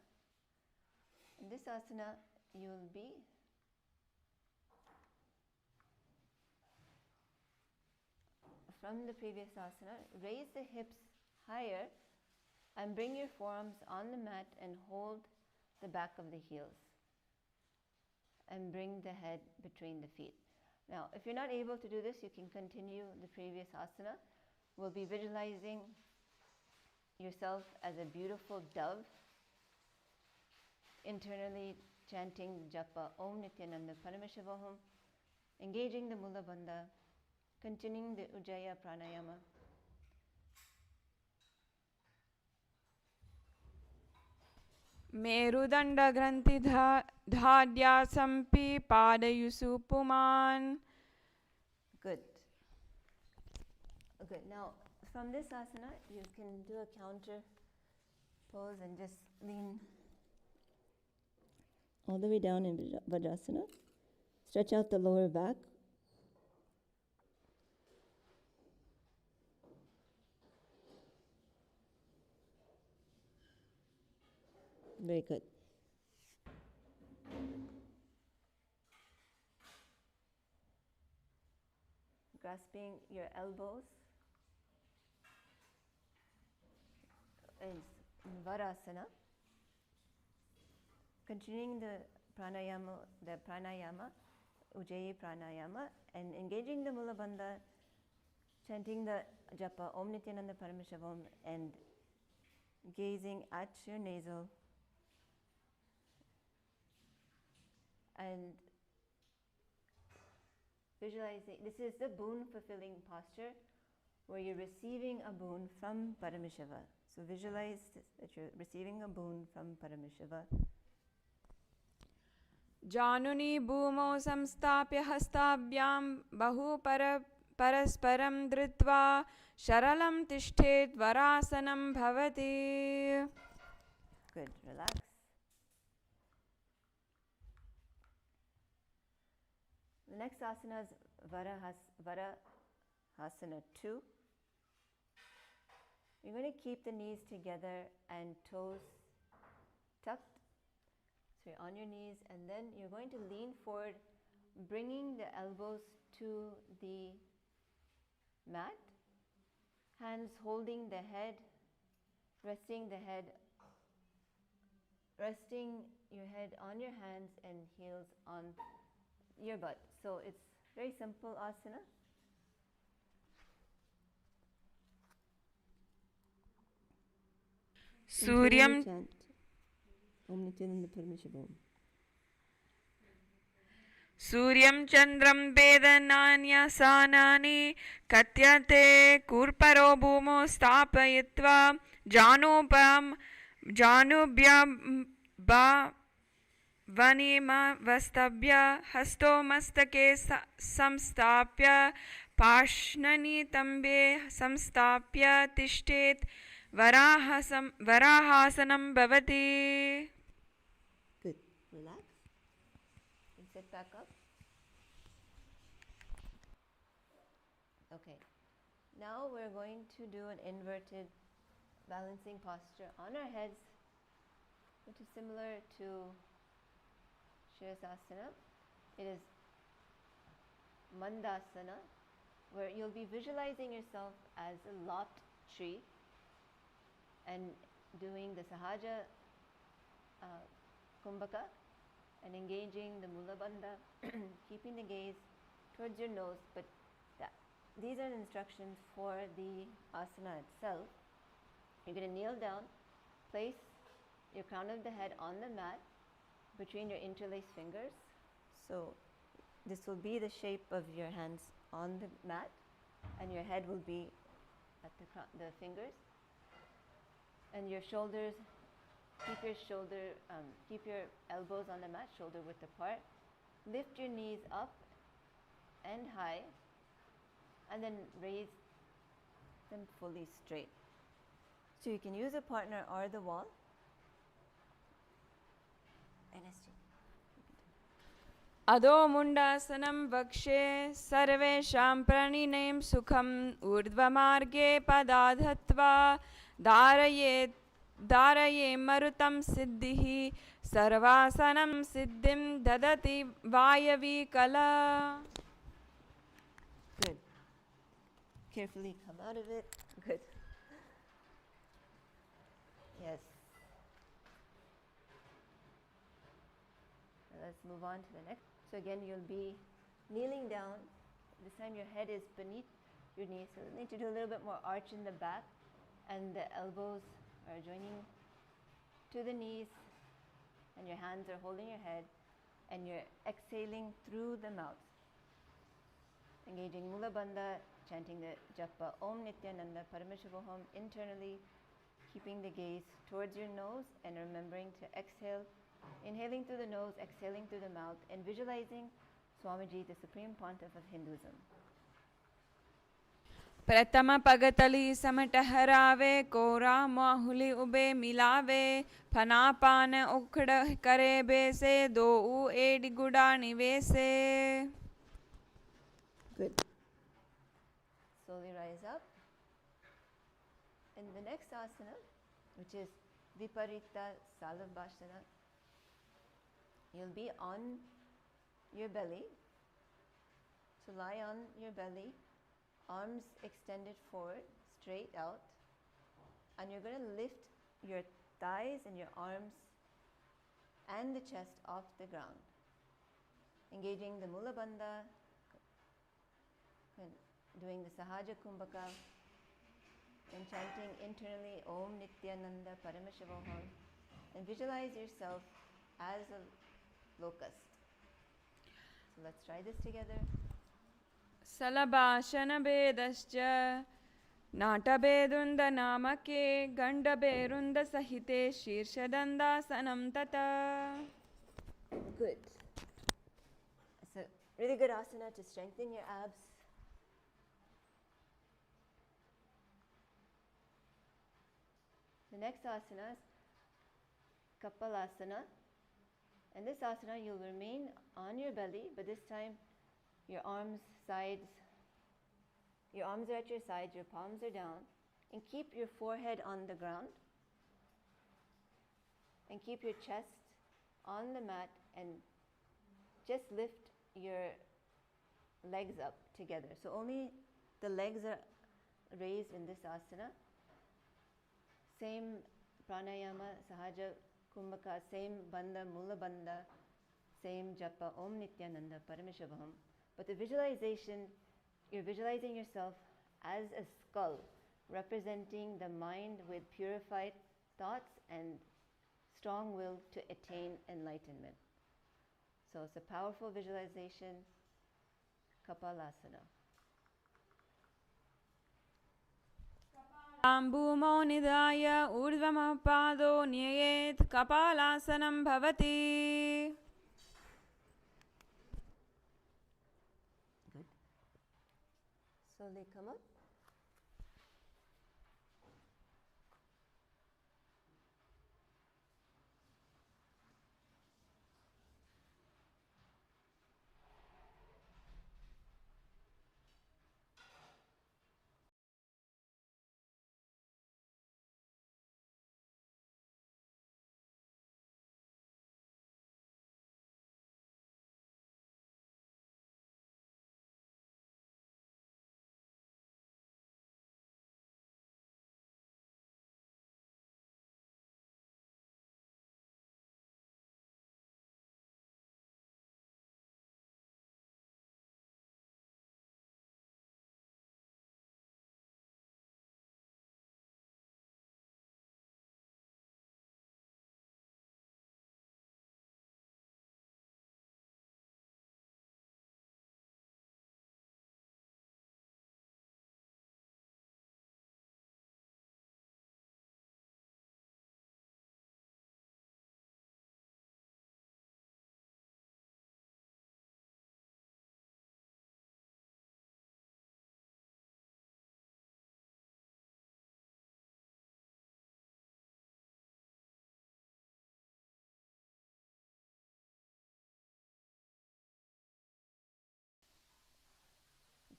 In this asana, you will be from the previous asana, raise the hips higher and bring your forearms on the mat and hold the back of the heels and bring the head between the feet. Now, if you're not able to do this, you can continue the previous asana. We'll be visualizing yourself as a beautiful dove, internally chanting japa Om Nithyananda Paramashivam, engaging the Mula Bandha, continuing the Ujjayi Pranayama. मेरुदण्डग्रन्थिधार्यासम्पि पादयुषु पुमान्. Good. Good. Now, from this asana, you can do a counter pose and just lean all the way down in Vajrasana. Stretch out the lower back. Very good. Grasping your elbows is Varasana. Continuing the pranayama, Ujjayi Pranayama, and engaging the Mula Bandha, chanting the japa Om Nithyananda Paramashivam and gazing at your nasal and visualizing. This is the boon fulfilling posture where you're receiving a boon from Paramashiva. So visualize that you're receiving a boon from Paramashiva. जानुनी भूमौ संस्थाप्य हस्ताभ्यां बहु परस्परं धृत्वा शरलं तिष्ठेत् वरासनं भवति. Good. Relax. The next asana is Varahasana 2. You're going to keep the knees together and toes tucked. So you're on your knees, and then you're going to lean forward, bringing the elbows to the mat, hands holding the head, resting your head on your hands and heels on your butt. So it's very simple asana. सूर्यं Om Nithyananda Paramashivam. सूर्यं चन्द्रं वेदनान्यसानानि कथ्यते कूर्परो भूमौ स्थापयित्वा जानुभ्यां वनिमवस्तभ्य हस्तो मस्तके संस्थाप्य पार्ष्णनितम्बे संस्थाप्य तिष्ठेत् वराहासनं भवति. Good. Relax. And sit back up. Okay. Now we're going to do an inverted balancing posture on our heads, which is similar to Shirasasana. It is Mandasana, where you'll be visualizing yourself as a lopped tree and doing the Sahaja Kumbhaka, and engaging the Mula Bandha, keeping the gaze towards your nose, but these are instructions for the asana itself. You're going to kneel down, place your crown of the head on the mat between your interlaced fingers. So this will be the shape of your hands on the mat, and your head will be at the fingers. And your shoulders, keep your elbows on the mat, shoulder width apart. Lift your knees up and high, and then raise them fully straight. So you can use a partner or the wall. Adho mundasanam vakshe sarvesham praninem sukham urdhvamarge padadhatva dharaye marutam siddhihi sarvasanam siddhim dadati vayavi kala. Good. Carefully come out of it. Good. Yes. Let's move on to the next. So again, you'll be kneeling down. This time your head is beneath your knees. So you need to do a little bit more arch in the back, and the elbows are joining to the knees, and your hands are holding your head, and you're exhaling through the mouth. Engaging Mula Bandha, chanting the japa Om Nithyananda Parameshavoham internally, keeping the gaze towards your nose and remembering to exhale, inhaling through the nose, exhaling through the mouth, and visualizing Swamiji, the Supreme Pontiff of Hinduism. प्रथम पगतली समटहरावे कोरा Mahuli ube मिलावे फनापान उखड़ करे बेसे दो add गुड़ा निवेसे. Good. Slowly rise up. In the next asana, which is Viparita Salavasana, you'll be on your belly. So lie on your belly, arms extended forward, straight out, and you're going to lift your thighs and your arms and the chest off the ground. Engaging the Mula Bandha, and doing the Sahaja Kumbhaka, and chanting internally Om Nithyananda Parameshavoham, and visualize yourself as a locust. So let's try this together. Salabhashana bedascha natabedunda namake gandaberunda sahite shirshadanda tata. Good. It's a really good asana to strengthen your abs. The next asana is Kapalasana. And this asana, you'll remain on your belly, but this time your arms are at your sides, your palms are down, and keep your forehead on the ground, and keep your chest on the mat, and just lift your legs up together. So only the legs are raised in this asana. Same pranayama, sahaja kumbhaka, same bandha, mula bandha, same japa Om Nithyananda Parameshavoham. But the visualization, you're visualizing yourself as a skull, representing the mind with purified thoughts and strong will to attain enlightenment. So it's a powerful visualization, Kapalasana. Ambhumo nidaya urdhvamapado nyayet kapalasanam bhavati. Good. Slowly come up.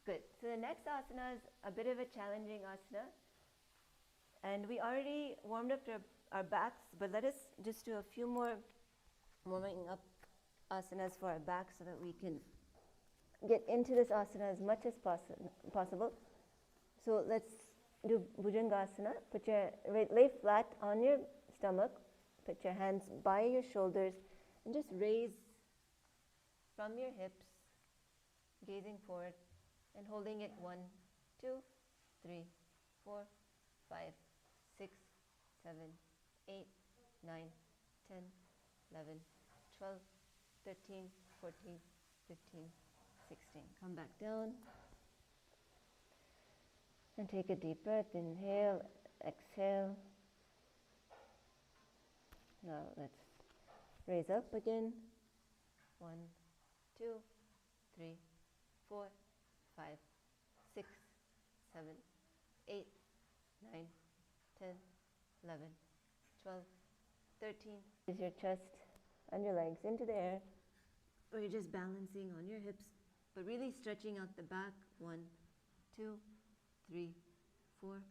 Good. So the next asana is a bit of a challenging asana. And we already warmed up our backs, but let us just do a few more warming up asanas for our back so that we can get into this asana as much as possible. So let's do Bhujangasana. Lay flat on your stomach, put your hands by your shoulders, and just raise from your hips, gazing forward, and holding it 1, 2, 3, 4, 5, 6, 7, 8, 9, 10, 11, 12, 13, 14, 15, 16. Come back down and take a deep breath. Inhale, exhale. Now let's raise up again. 1, 2, 3, 4, 5, 6, 7, 8, 9, 10, 11, 12, 13. Is your chest and your legs into the air, or you're just balancing on your hips, but really stretching out the back. 1, 2, 3, 4,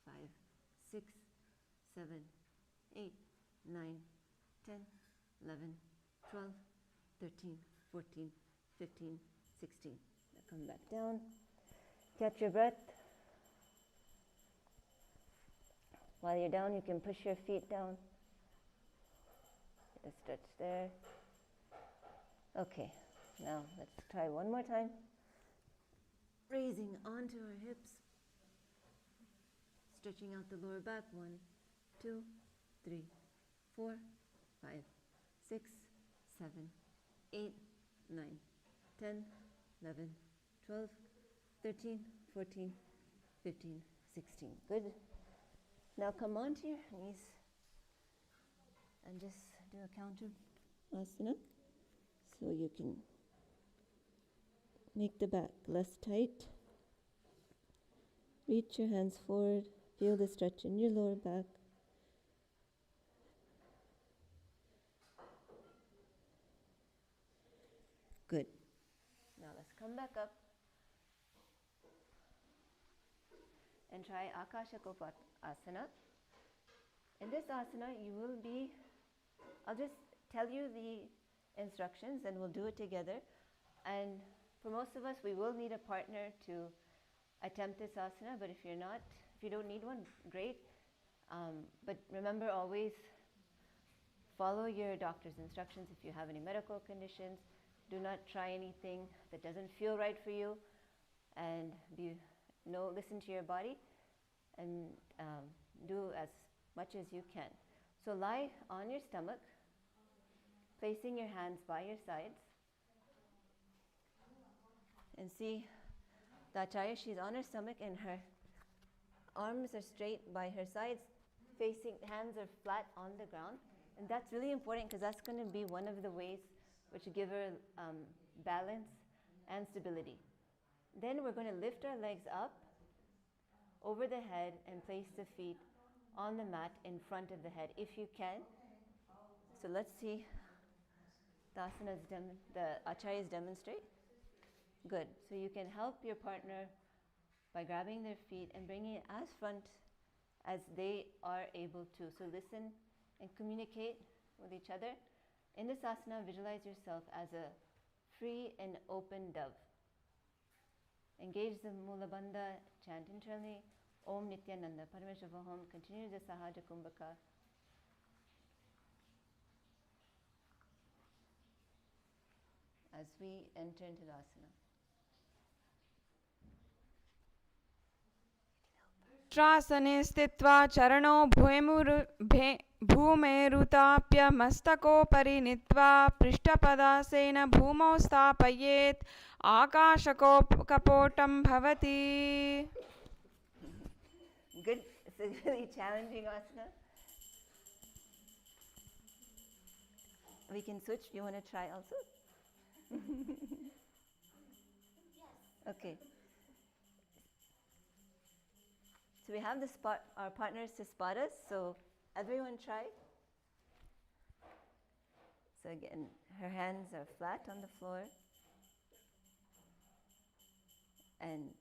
5, 6, 7, 8, 9, 10, 11, 12, 13, 14, 15, 16. Now come back down. Catch your breath. While you're down, you can push your feet down. Get a stretch there. Okay, now let's try one more time. Raising onto our hips. Stretching out the lower back. 1, 2, 3, 4, 5, 6, 7, 8, 9, 10, 11, 12, 13, 14, 15, 16. Good. Now come onto your knees and just do a counter asana so you can make the back less tight. Reach your hands forward. Feel the stretch in your lower back. Good. Now let's come back up and try Akashakopatasana. In this asana, you will be, I'll just tell you the instructions and we'll do it together. And for most of us, we will need a partner to attempt this asana, but if you don't need one, great. But remember, always follow your doctor's instructions if you have any medical conditions. Do not try anything that doesn't feel right for you, and listen to your body and do as much as you can. So lie on your stomach, placing your hands by your sides, and see the Acharya. She's on her stomach and her arms are straight by her sides, hands are flat on the ground. And that's really important because that's going to be one of the ways which give her balance and stability. Then we're going to lift our legs up over the head and place the feet on the mat in front of the head if you can. So let's see the acharyas demonstrate. Good. So you can help your partner by grabbing their feet and bringing it as front as they are able to. So listen and communicate with each other. In this asana, visualize yourself as a free and open dove. Engage the Mula Bandha, chant internally, Om Nithyananda, Parameshvaham, continue the Sahaja Kumbhaka. As we enter into the asana. त्रासने स्थित्वा चरणो भूमेरुताप्य मस्तकोपरि नीत्वा पृष्ठपदासेन भूमौ स्थापयेत् आकाशकपोटं भवति. Good. It's a really challenging asana. We can switch. You want to try also? Okay. So we have our partners to spot us. So everyone try. So again, her hands are flat on the floor. and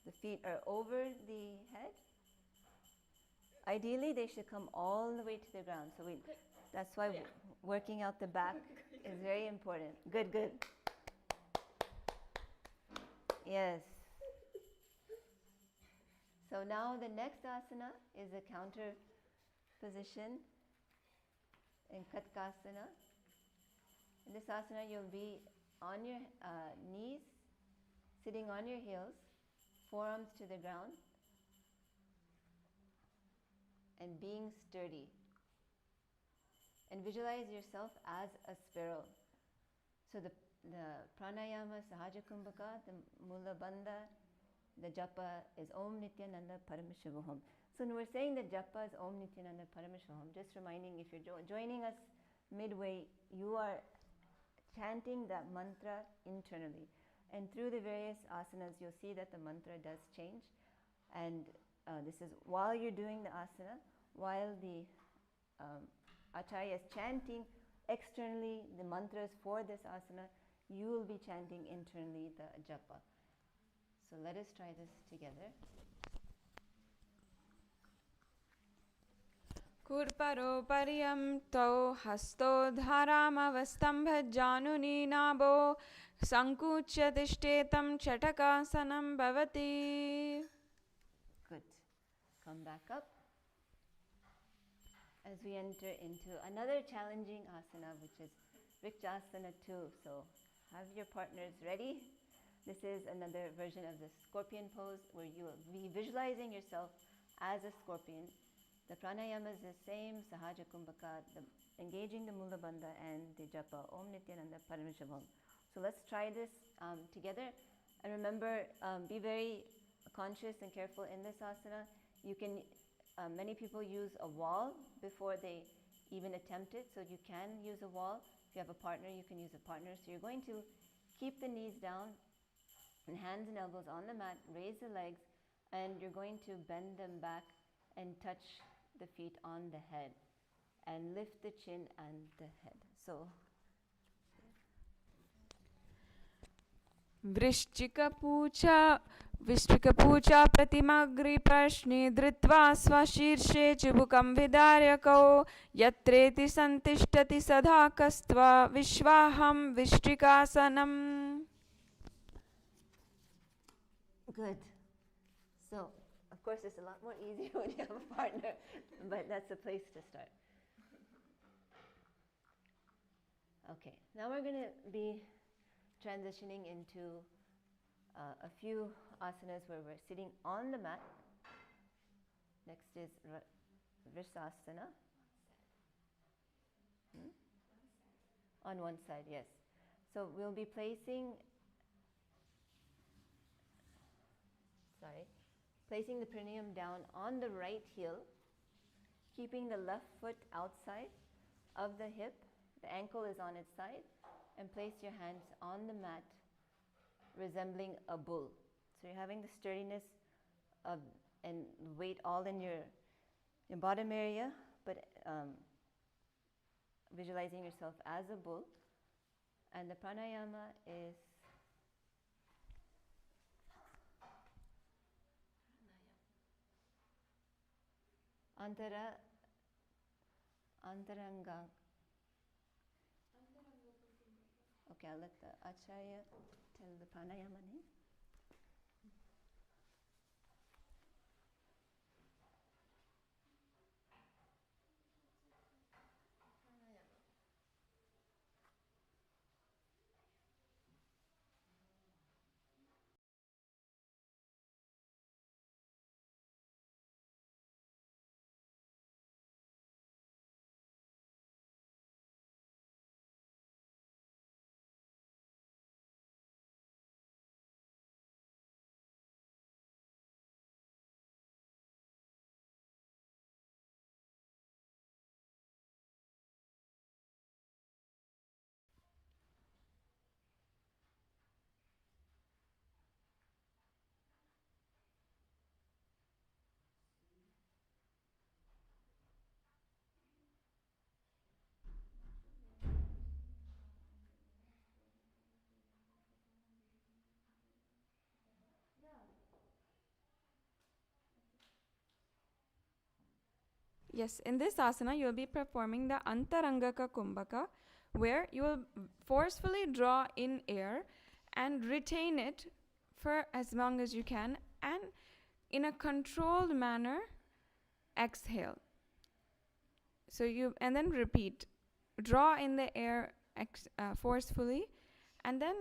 the feet are over the head. Ideally, they should come all the way to the ground. So that's why working out the back is very important. Good, good. Yes. So now the next asana is a counter position in Katkasana. In this asana, you'll be on your knees, sitting on your heels, forearms to the ground, and being sturdy. And visualize yourself as a sparrow. So the pranayama, sahaja kumbhaka, the mula bandha, the japa is Om Nithyananda Parameshivaham. So when we're saying the japa is Om Nithyananda Parameshivaham, just reminding, if you're joining us midway, you are chanting that mantra internally. And through the various asanas, you'll see that the mantra does change. And this is while you're doing the asana, while the acharya is chanting externally the mantras for this asana, you will be chanting internally the japa. So let us try this together. Kurparo pariyam tau hasto dharamavastambhajanuni nabo sankuchya tishthetam chatakasanam bhavati. Good. Come back up as we enter into another challenging asana, which is Vrikshasana 2. So have your partners ready. This is another version of the scorpion pose where you will be visualizing yourself as a scorpion. The pranayama is the same, sahaja kumbhaka, engaging the mula bandha and the japa, Om Nithyananda Parameshivaham. So let's try this together. And remember, be very conscious and careful in this asana. You can, many people use a wall before they even attempt it. So you can use a wall. If you have a partner, you can use a partner. So you're going to keep the knees down and hands and elbows on the mat, raise the legs, and you're going to bend them back and touch the feet on the head and lift the chin and the head. So Vrishchika pucha pratimagri prashni dhritva swashirshe chibukam vidaryakau yatreti santishtati sadhakastva vishvaham vishrikasanam. good. So of course it's a lot more easier when you have a partner, but that's a place to start. Okay, now we're going to be transitioning into a few asanas where we're sitting on the mat. Next is Vrishasana. On one side, yes. So we'll be placing the perineum down on the right heel, keeping the left foot outside of the hip. The ankle is on its side, and place your hands on the mat, resembling a bull. So you're having the sturdiness and weight all in your bottom area, but visualizing yourself as a bull. And the pranayama is Antaranga. Okay, I'll let the acharya tell the pranayama name. Yes, in this asana, you'll be performing the Antarangaka Kumbhaka, where you will forcefully draw in air and retain it for as long as you can, and in a controlled manner, exhale. So and then repeat. Draw in the air forcefully, and then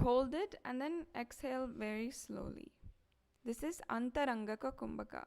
hold it, and then exhale very slowly. This is Antarangaka Kumbhaka.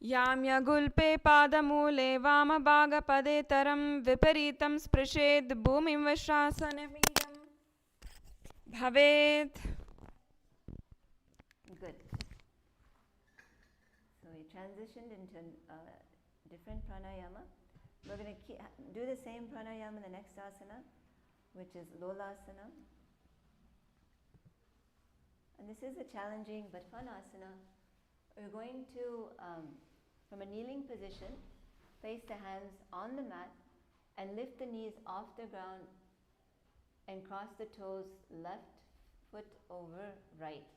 याम्यगुल्पे पादमूले वामभागपदेतरं विपरीतं स्पृशेद् भूमिं वश्रासनमीडं भवेत्. Good. So we transitioned into a different pranayama. We're going to do the same pranayama in the next asana, which is Lolasana. And this is a challenging but fun asana. We're going to, from a kneeling position, place the hands on the mat and lift the knees off the ground and cross the toes left foot over right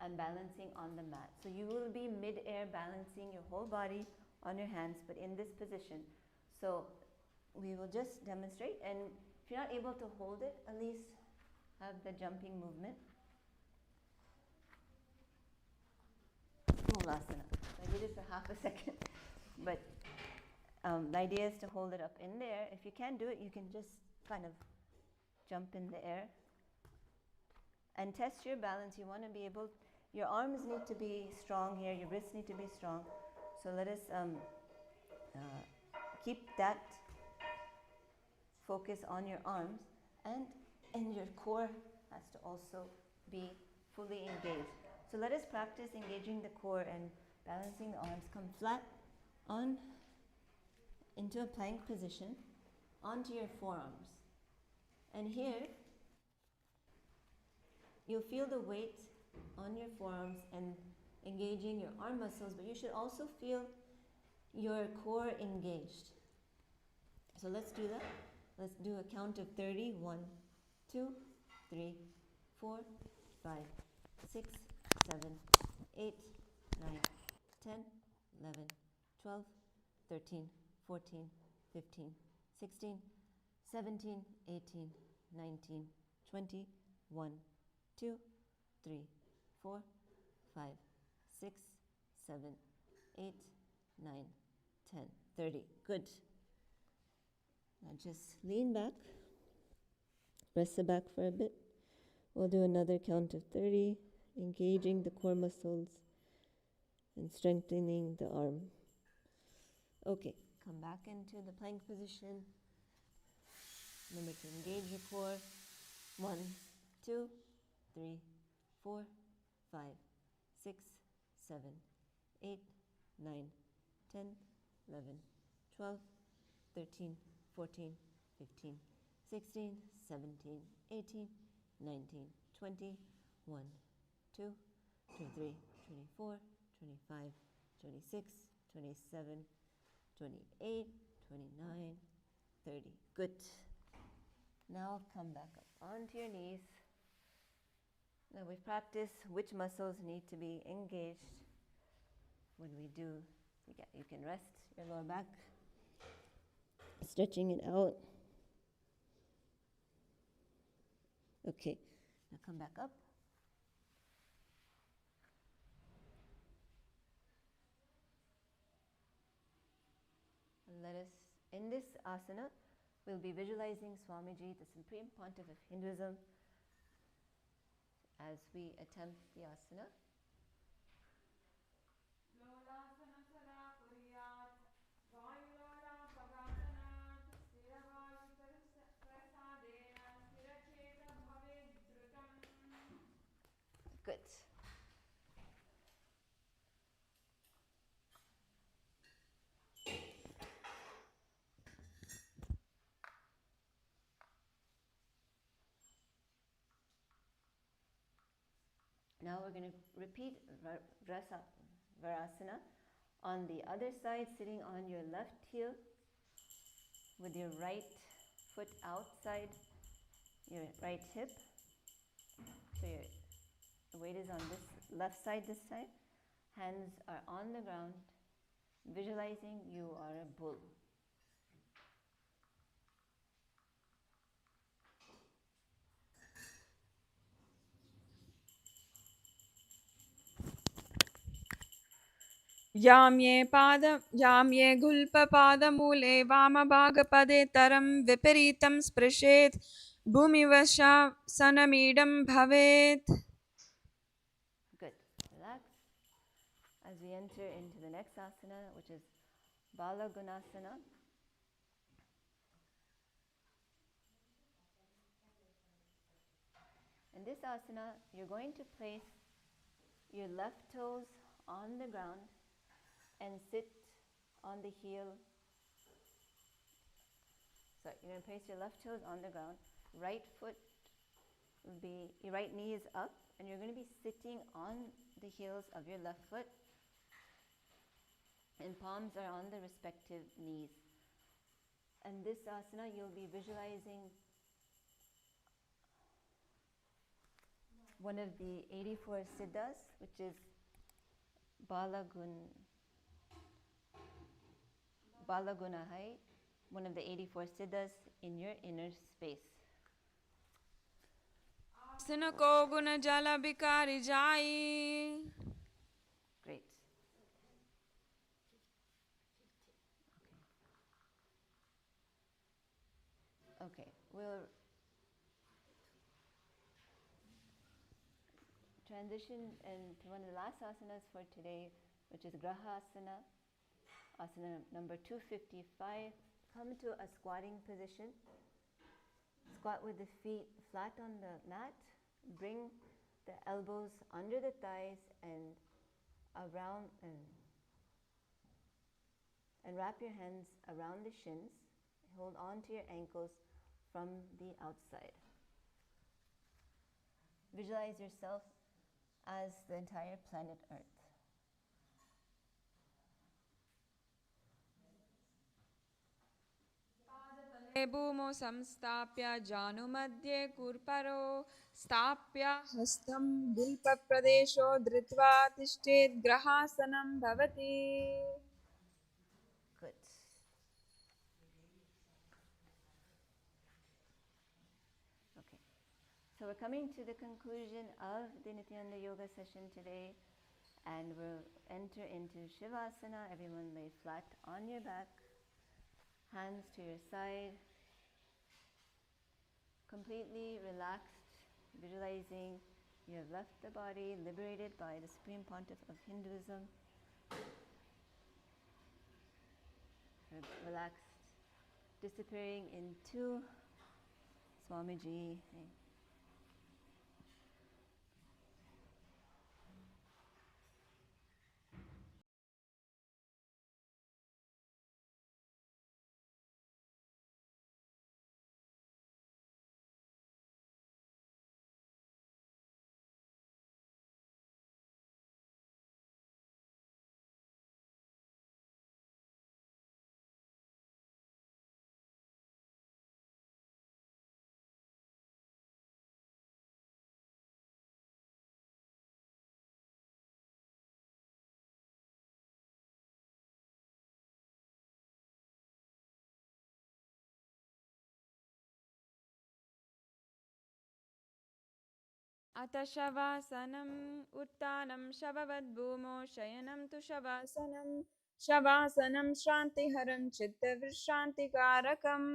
and balancing on the mat. So you will be mid-air balancing your whole body on your hands, but in this position. So we will just demonstrate, and if you're not able to hold it, at least have the jumping movement. Mulasana. I did it for half a second, but the idea is to hold it up in the air. If you can't do it, you can just kind of jump in the air and test your balance. You want to be able, your arms need to be strong here, your wrists need to be strong. So let us keep that focus on your arms, and your core has to also be fully engaged. So let us practice engaging the core and balancing the arms. Come flat on into a plank position onto your forearms. And here, you'll feel the weight on your forearms and engaging your arm muscles, but you should also feel your core engaged. So let's do that. Let's do a count of 30. 1, 2, 3, 4, 5, 6, 7, 8, 9, 10, 11, 12, 13, 14, 15, 16, 17, 18, 19, 20, 1, 2, 3, 4, 5, 6, 7, 8, 9, 10, 30. Good. Now just lean back. Rest the back for a bit. We'll do another count of 30, engaging the core muscles and strengthening the arm. Okay, come back into the plank position. Remember to engage your core. 1, 2, 3, 4, 5, 6, 7, 8, 9, 10, 11, 12, 13, 14, 15, 16, 17, 18, 19, 20, 1, 2, 23, 24, 25, 26, 27, 28, 29, 30. Good. Now come back up onto your knees. Now we've practiced which muscles need to be engaged when we do. You can rest your lower back, stretching it out. Okay, now come back up. And let us, in this asana, we'll be visualizing Swamiji, the Supreme Pontiff of Hinduism, as we attempt the asana. Good. Now we're going to repeat Varasana on the other side, sitting on your left heel with your right foot outside your right hip. So the weight is on this left side this time. Hands are on the ground, visualizing you are a bull. याम्ये गुल्पपादमूले वामभागपदे तरं विपरीतं स्पृशेत् भूमिवशासनमीडं भवेत्. Good. Relax as we enter into the next asana, which is Balagunasana. In this asana, you're going to place your left toes on the ground and sit on the heel. So you're going to place your left toes on the ground. Right foot will be, your right knee is up, and you're going to be sitting on the heels of your left foot, and palms are on the respective knees. And this asana, you'll be visualizing one of the 84 siddhas, which is Balagunahai, one of the 84 siddhas in your inner space. Sinako guna jala bikari jai. Great. Okay, we'll transition into one of the last asanas for today, which is Grahasana, asana number 255. Come to a squatting position. Squat with the feet flat on the mat. Bring the elbows under the thighs and around, and wrap your hands around the shins. Hold on to your ankles from the outside. Visualize yourself as the entire planet Earth. भूमौ संस्थाप्य जानुमध्ये कूर्परो स्थाप्य हस्तं गुल्पप्रदेशो धृत्वा तिष्ठेत् ग्रहासनं भवति. Good. Okay. So we're coming to the conclusion of the Nithyananda yoga session today, and we'll enter into Shivasana. Everyone lay flat on your back, hands to your side, completely relaxed, visualizing you have left the body, liberated by the Supreme Pontiff of Hinduism. Relaxed, disappearing into Swamiji. अथ शवासनम् उत्थानं शववद्भूमौ शयनं तु शवासनं शवासनं श्रान्तिहरं चित्तविश्रान्तिकारकम्.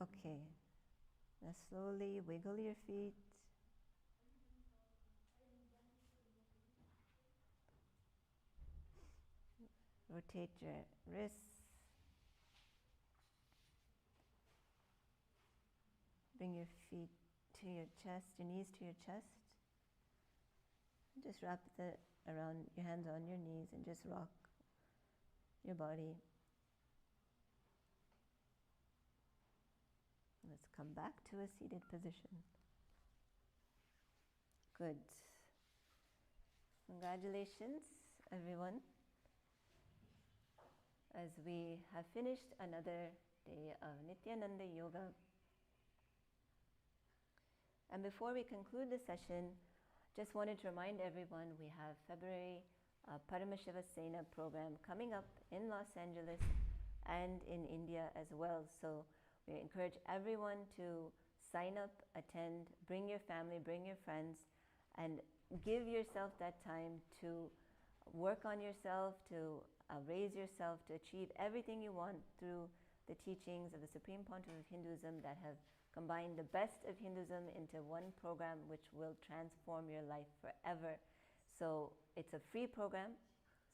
Okay. Now slowly wiggle your feet. Rotate your wrists. Bring your feet to your chest, your knees to your chest. Just wrap around your hands on your knees and just rock your body. Let's come back to a seated position. Good. Congratulations, everyone. As we have finished another day of Nithyananda Yoga. And before we conclude the session, just wanted to remind everyone we have February Paramashiva Sena program coming up in Los Angeles and in India as well. So we encourage everyone to sign up, attend, bring your family, bring your friends, and give yourself that time to work on yourself, to raise yourself, to achieve everything you want through the teachings of the Supreme Pontiff of Hinduism that have combined the best of Hinduism into one program which will transform your life forever. So it's a free program,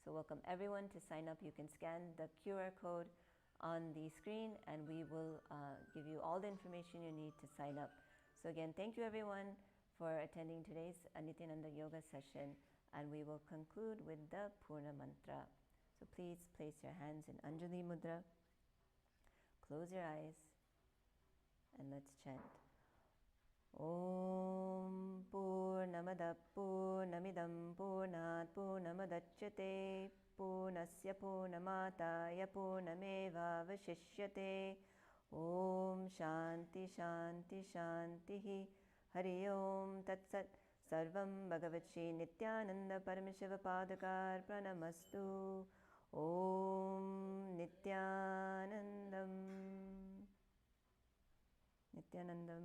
so welcome everyone to sign up. You can scan the QR code on the screen and we will give you all the information you need to sign up. So again, thank you everyone for attending today's Nithyananda Yoga session, and we will conclude with the Purna Mantra. So please place your hands in Anjali Mudra, close your eyes, and let's chant. Om Purnamada Purnamidam Purnat Purnamadachyate Purnasya Purnamataya Purnameva Vashishyate. Om Shanti Shanti Shantihi. Hari Om Tat Sat. Sarvam Bhagavat Shri Nithyananda Paramashiva Padakar Pranamastu. Om Nithyanandam. Nithyanandam.